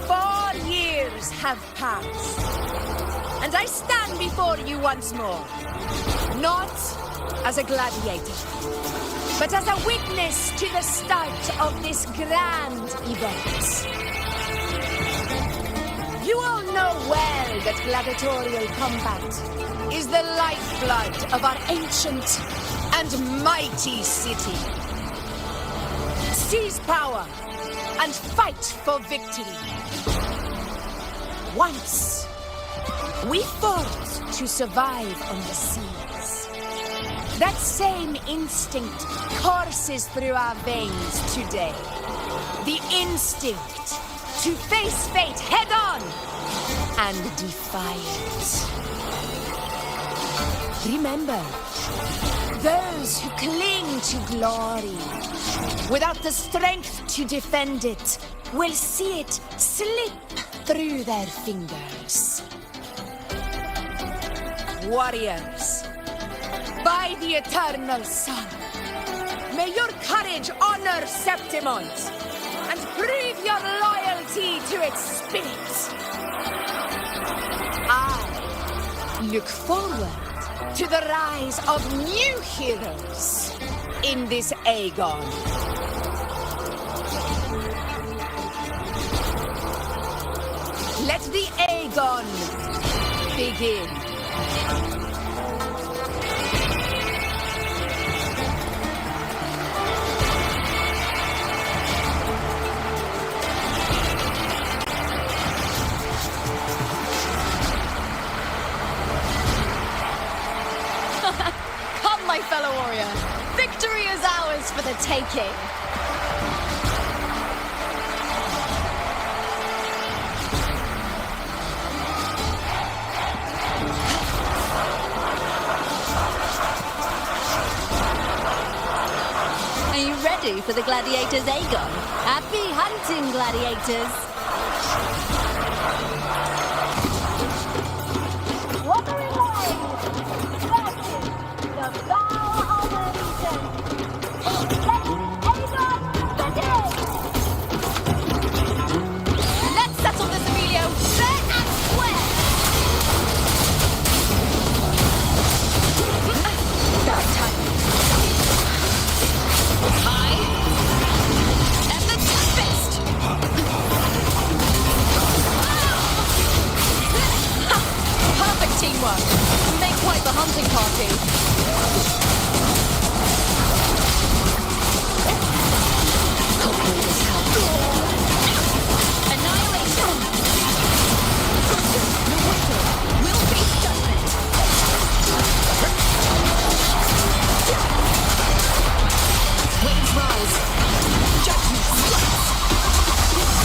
4 years have passed, and I stand before you once more, not as a gladiator, but as a witness to the start of this grand event. You all know well that gladiatorial combat is the lifeblood of our ancient and mighty city. Seize power and fight for victory. Once, we fought to survive on the seas. That same instinct courses through our veins today. The instinct to face fate head on and defy it. Remember, those who cling to glory without the strength to defend it will see it slip through their fingers. Warriors, by the eternal sun, may your courage honor Septimont and prove your loyalty to its spirit. I look forward to the rise of new heroes in this Aegon. Let the Aegon begin. Come, my fellow warrior. Victory is ours for the taking. Are you ready for the Gladiators Aegon? Happy hunting, Gladiators! Wuthering Waves versus the Bow of Legion. Let Aegon begin! Let's settle this, Emilio, fair and square. Bad timing. I am the tempest. Perfect teamwork. We make quite the hunting party. Annihilation. The wicked will face judgment. Waves rise. Judgment strikes. Hopefully this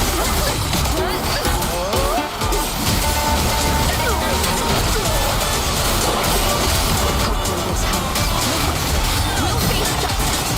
helps. We'll face judgment.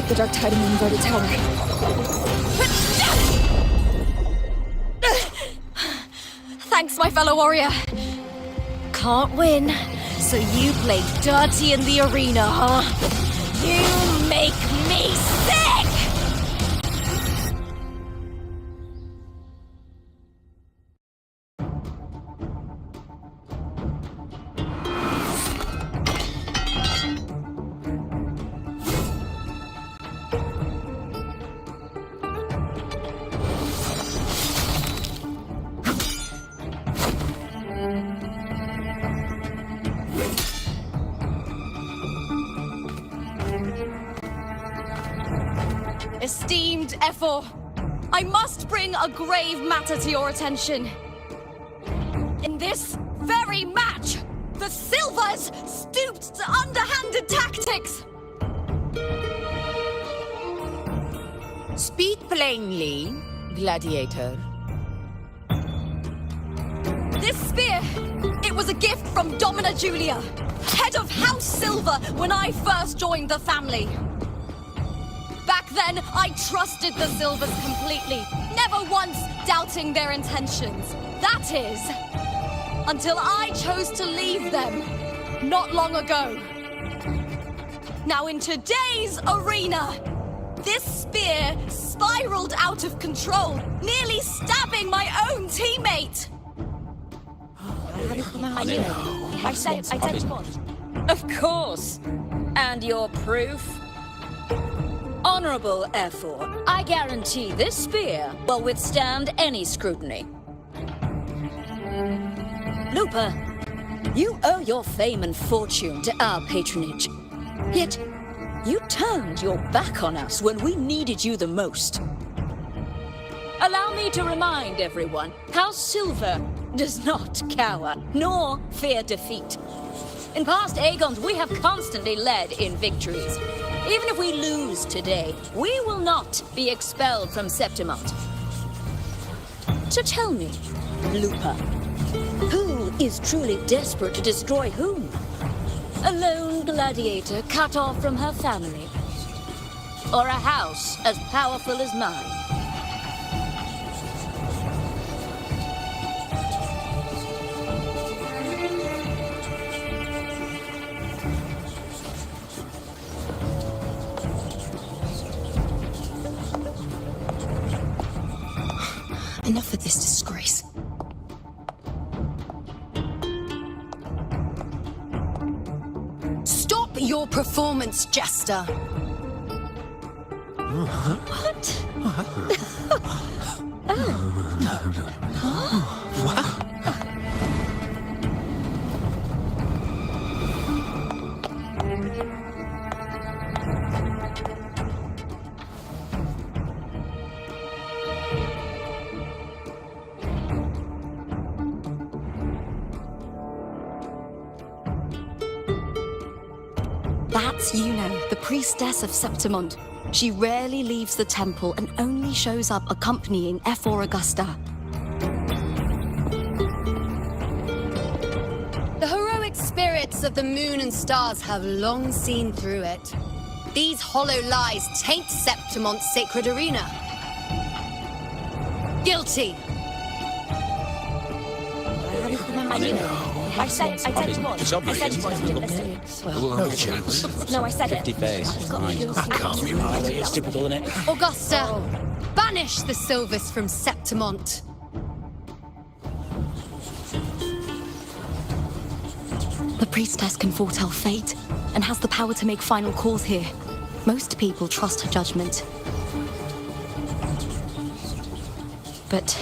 Break the dark tide in the inverted tower. Thanks, my fellow warrior. Can't win, so you play dirty in the arena, huh? You make me sick! Esteemed Ephor, I must bring a grave matter to your attention. In this very match, the Silvers stooped to underhanded tactics. Speak plainly, gladiator. This spear, it was a gift from Domina Julia, head of House Silver when I first joined the family. Back then, I trusted the Silvers completely, never once doubting their intentions. That is, until I chose to leave them, not long ago. Now in today's arena, this spear spiraled out of control, nearly stabbing my own teammate. I said you want. Of course. And your proof? Honorable Ephor, I guarantee this spear will withstand any scrutiny. Lupa, you owe your fame and fortune to our patronage. Yet, you turned your back on us when we needed you the most. Allow me to remind everyone, House Silver does not cower, nor fear defeat. In past Aegons, we have constantly led in victories. Even if we lose today, we will not be expelled from Septimont. So tell me, Lupa, who is truly desperate to destroy whom? A lone gladiator cut off from her family? Or a house as powerful as mine? Enough of this disgrace. Stop your performance, Jester. What? That's Yuno, the priestess of Septimont. She rarely leaves the temple and only shows up accompanying Ephor Augusta. The heroic spirits of the moon and stars have long seen through it. These hollow lies taint Septimont's sacred arena. Guilty. I said you want. It's obvious. I said you want. No chance. No, I said it. 50 face. That can't be right. It's typical, isn't it? Augusta, banish the Silvers from Septimont. The priestess can foretell fate and has the power to make final calls here. Most people trust her judgment. But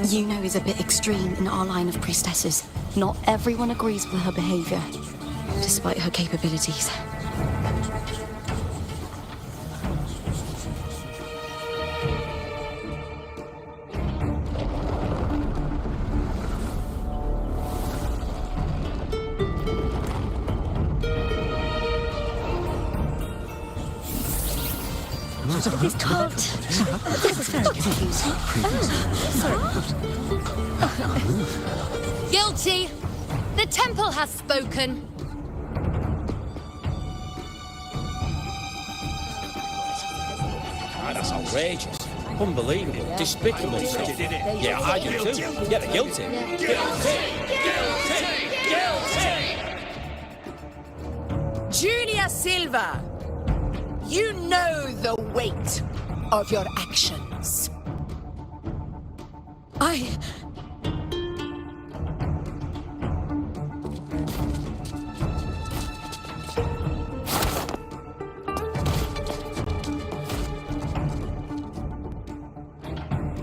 Yuno is a bit extreme in our line of priestesses. Not everyone agrees with her behavior, despite her capabilities. This cult. This is very confusing. Guilty. The temple has spoken. That's outrageous. Unbelievable. Despicable stuff. Yeah, I do too. Yeah, they're guilty. Julia Silva, you know the weight of your actions.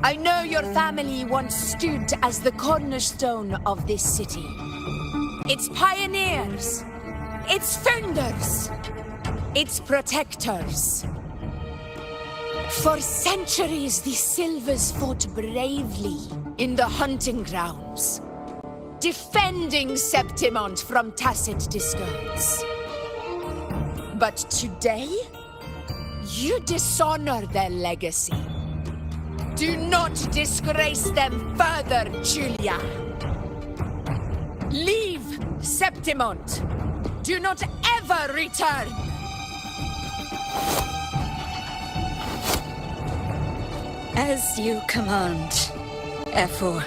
I know your family once stood as the cornerstone of this city. Its pioneers, its founders, its protectors. For centuries, the Silvers fought bravely in the hunting grounds, defending Septimont from tacit discards. But today, you dishonor their legacy. Do not disgrace them further, Julia. Leave Septimont. Do not ever return. As you command, Efor.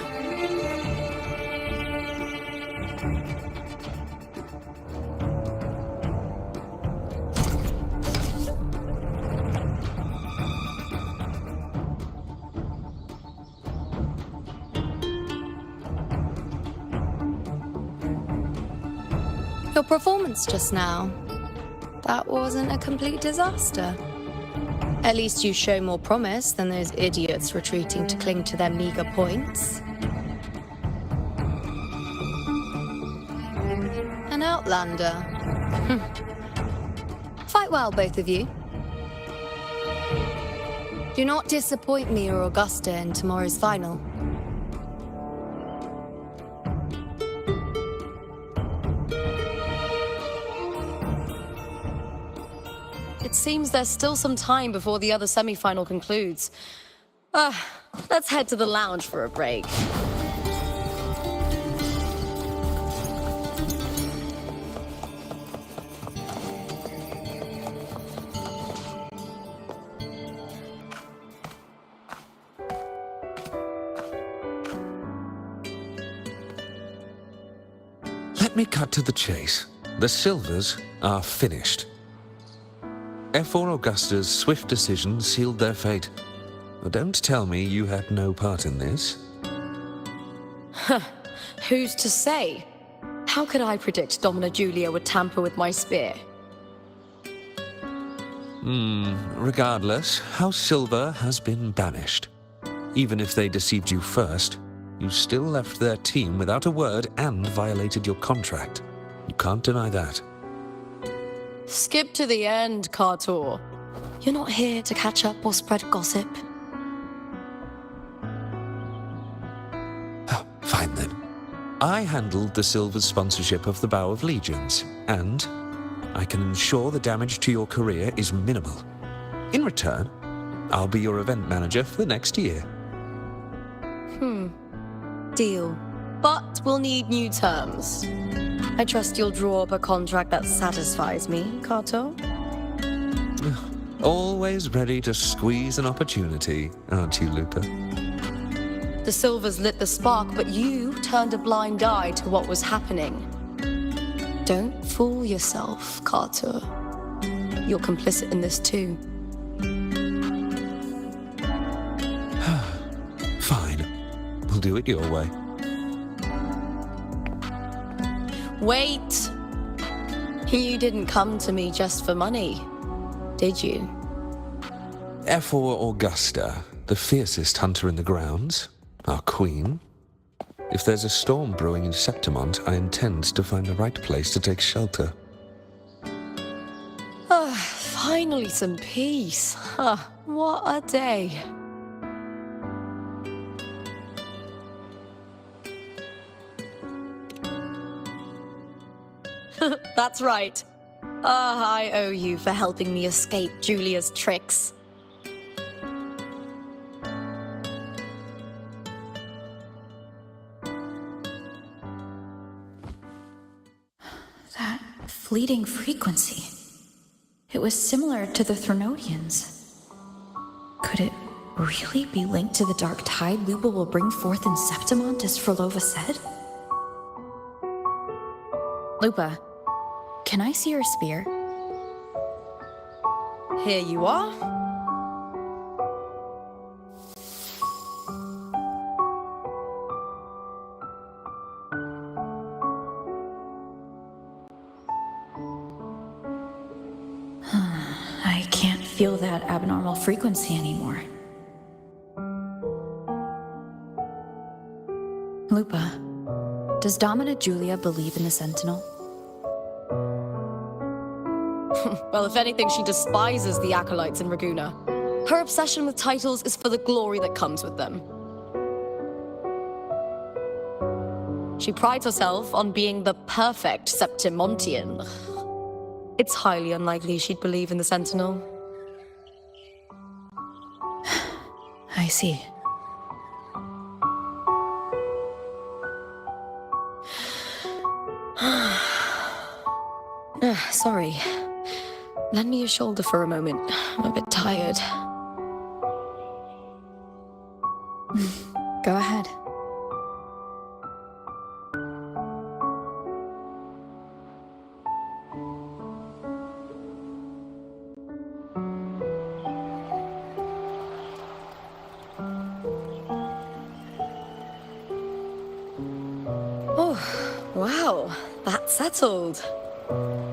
Your performance just now, that wasn't a complete disaster. At least you show more promise than those idiots retreating to cling to their meager points. An outlander. Fight well, both of you. Do not disappoint me or Augusta in tomorrow's final. It seems there's still some time before the other semi-final concludes. Let's head to the lounge for a break. Let me cut to the chase. The Silvers are finished. Efor Augusta's swift decision sealed their fate. But don't tell me you had no part in this. Who's to say? How could I predict Domina Julia would tamper with my spear? Regardless, House Silver has been banished. Even if they deceived you first, you still left their team without a word and violated your contract. You can't deny that. Skip to the end, Kartor. You're not here to catch up or spread gossip. Fine then. I handled the Silver's sponsorship of the Bow of Legions, and I can ensure the damage to your career is minimal. In return, I'll be your event manager for the next year. Deal. But we'll need new terms. I trust you'll draw up a contract that satisfies me, Kato. Always ready to squeeze an opportunity, aren't you, Lupa? The Silvers lit the spark, but you turned a blind eye to what was happening. Don't fool yourself, Kato. You're complicit in this too. Fine. We'll do it your way. Wait! You didn't come to me just for money, did you? Efor Augusta, the fiercest hunter in the grounds, our queen. If there's a storm brewing in Septimont, I intend to find the right place to take shelter. Finally some peace. What a day. That's right. I owe you for helping me escape Julia's tricks. That fleeting frequency. It was similar to the Threnodians. Could it really be linked to the dark tide WuWa will bring forth in Septimont, as Frolova said? Lupa, can I see your spear? Here you are. I can't feel that abnormal frequency anymore. Lupa, does Domina Julia believe in the Sentinel? Well, if anything, she despises the acolytes in Raguna. Her obsession with titles is for the glory that comes with them. She prides herself on being the perfect Septimontian. It's highly unlikely she'd believe in the Sentinel. I see. Sorry. Lend me your shoulder for a moment. I'm a bit tired. Go ahead. Oh, wow. That's settled.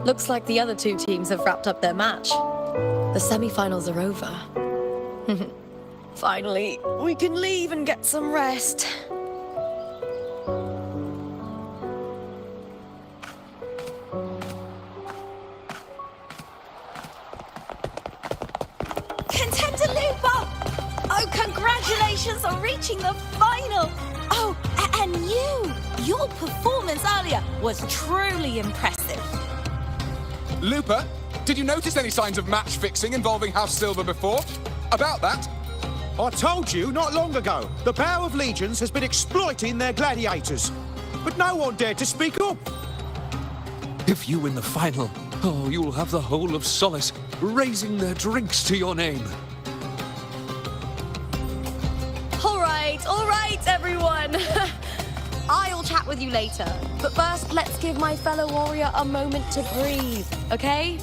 Looks like the other two teams have wrapped up their match. The semi-finals are over. Finally, we can leave and get some rest. Contender Lupa! Oh, congratulations on reaching the final! Oh, and your performance earlier was truly impressive. Lupa, did you notice any signs of match fixing involving House Silver before? About that? I told you not long ago, the Power of Legions has been exploiting their gladiators. But no one dared to speak up. If you win the final, oh, you'll have the whole of Solace raising their drinks to your name. All right, everyone. I'll chat with you later. But first, let's give my fellow warrior a moment to breathe, okay?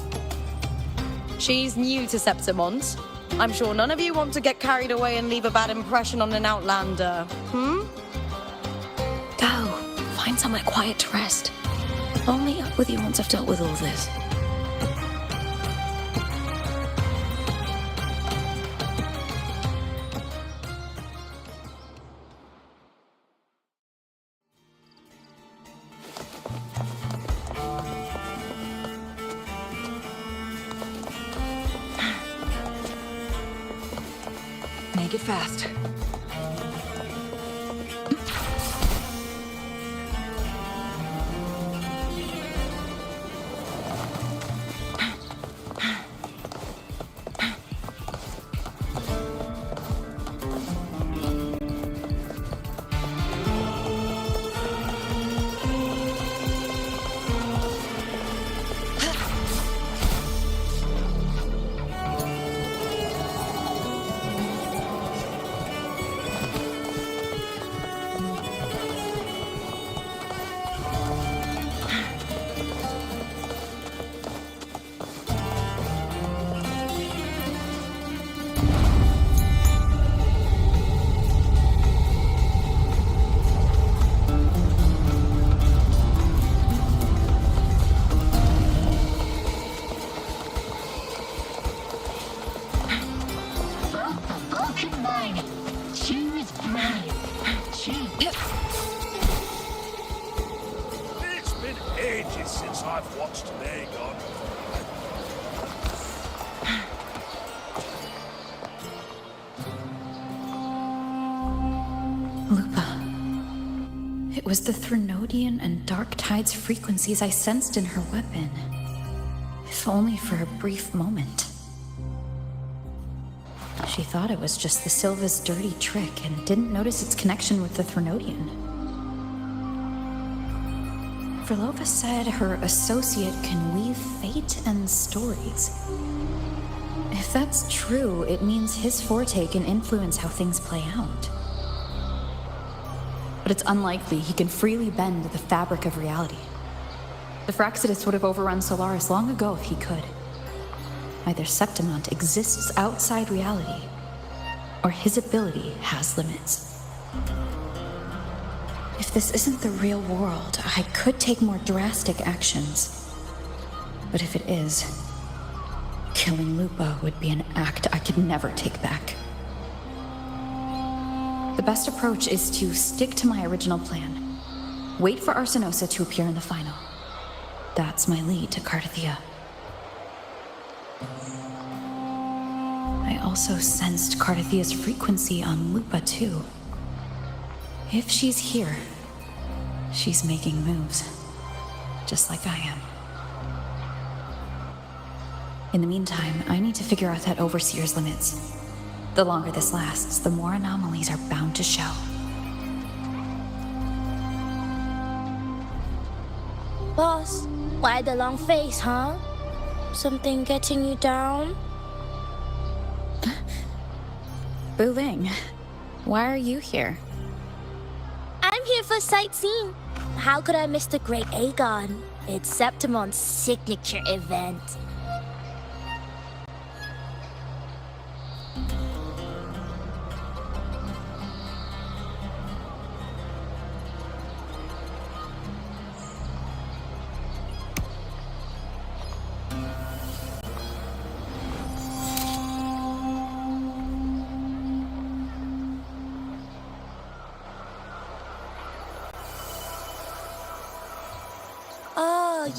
She's new to Septimont. I'm sure none of you want to get carried away and leave a bad impression on an outlander, Go. Find somewhere quiet to rest. I'll meet up with you once I've dealt with all this. Make it fast. It's been ages since I've watched Aegon. Lupa. It was the Threnodian and Dark Tide's frequencies I sensed in her weapon. If only for a brief moment. She thought it was just the Silva's dirty trick and didn't notice its connection with the Threnodian. Frolova said her associate can weave fate and stories. If If that's true, it means his forte can influence how things play out. But it's unlikely he can freely bend the fabric of reality. The Fraxidus would have overrun Solaris long ago if he could. Either Septimont exists outside reality, or his ability has limits. If this isn't the real world, I could take more drastic actions. But if it is, killing Lupa would be an act I could never take back. The best approach is to stick to my original plan. Wait for Arsenosa to appear in the final. That's my lead to Cardathia. I also sensed Cardathia's frequency on Lupa too. If she's here, she's making moves, just like I am. In the meantime, I need to figure out that Overseer's limits. The longer this lasts, the more anomalies are bound to show. Boss, why the long face, huh? Something getting you down? Wuling, why are you here? I'm here for sightseeing. How could I miss the Great Aegon? It's Septimon's signature event.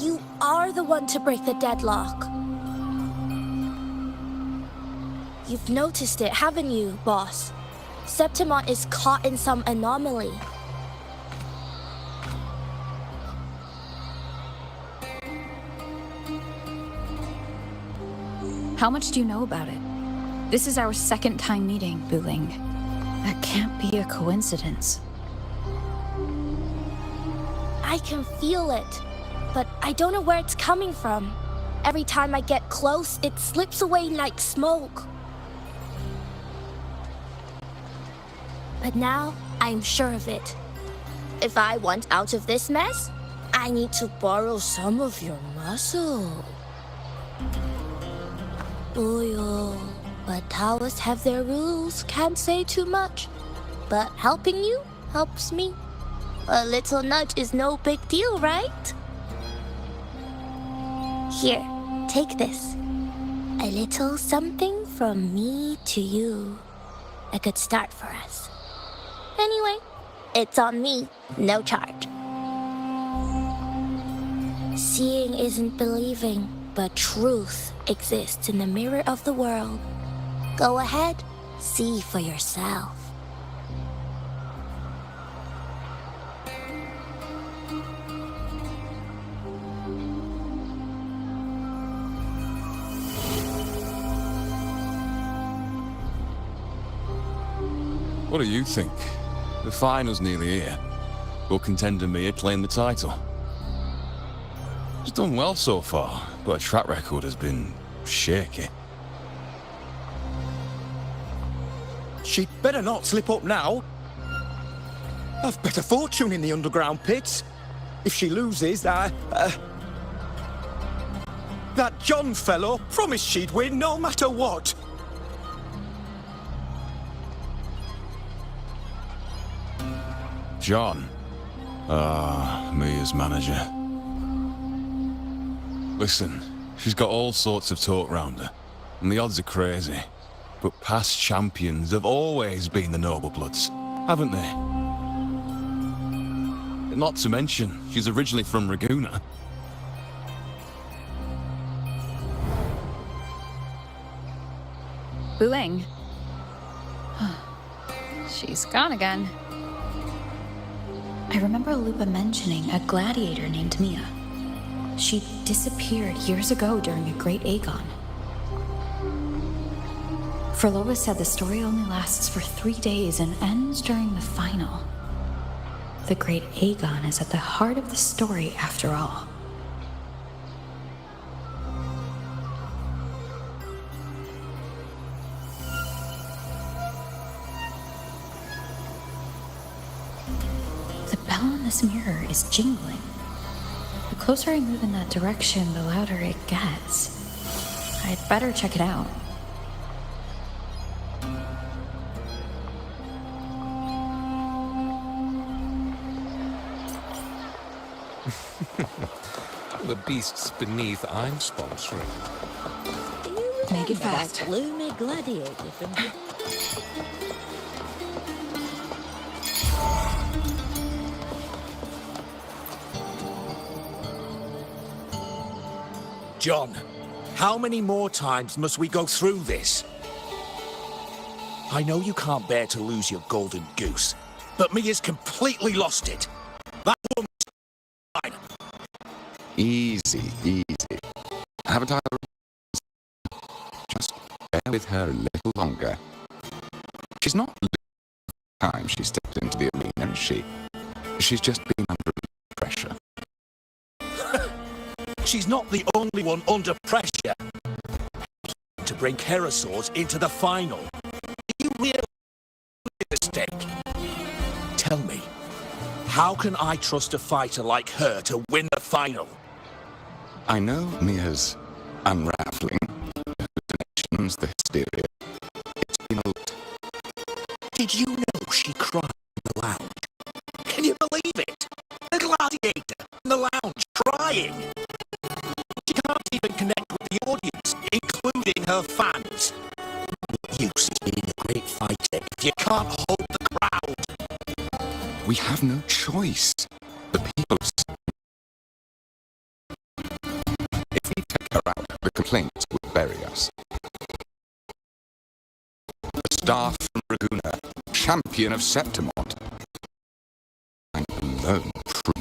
You are the one to break the deadlock. You've noticed it, haven't you, boss? Septimont is caught in some anomaly. How much do you know about it? This is our second time meeting, Wuling. That can't be a coincidence. I can feel it, but I don't know where it's coming from. Every time I get close, it slips away like smoke. But now, I'm sure of it. If I want out of this mess, I need to borrow some of your muscle. Oyo, but Taoists have their rules, can't say too much. But helping you helps me. A little nudge is no big deal, right? Here, take this. A little something from me to you. A good start for us. Anyway, it's on me, no charge. Seeing isn't believing, but truth exists in the mirror of the world. Go ahead, see for yourself. What do you think? The final's nearly here. Will contender Mia claim the title? She's done well so far, but her track record has been shaky. She'd better not slip up now. I've bet a fortune in the underground pits. If she loses, that John fellow promised she'd win no matter what. John? Mia's manager. Listen, she's got all sorts of talk round her, and the odds are crazy. But past champions have always been the noble bloods, haven't they? Not to mention, she's originally from Raguna. Wuling. She's gone again. I remember Lupa mentioning a gladiator named Mia. She disappeared years ago during a Great Aegon. Frolova said the story only lasts for 3 days and ends during the final. The Great Aegon is at the heart of the story after all. The bell on this mirror is jingling. The closer I move in that direction, the louder it gets. I'd better check it out. The beasts beneath I'm sponsoring. Make it fast. Gloomy gladiator from John, how many more times must we go through this? I know you can't bear to lose your golden goose, but Mia's completely lost it. That woman's fine. Easy, easy. Haven't I? Just bear with her a little longer. She's not the time she stepped into the arena, is she? She's just been under pressure. She's not the only one under pressure to bring Kerasaurs into the final. Do you realize the stake? Tell me, how can I trust a fighter like her to win the final? I know Mia's unraveling, the hallucinations, the hysteria. It's been a lot. Did you know she cried in the lounge? Can you believe it? The gladiator in the lounge crying. She can't even connect with the audience, including her fans. What use is being a great fighter if you can't hold the crowd? We have no choice. The people's. If we take her out, the complaints will bury us. The star from Raguna, champion of Septimont. And alone prove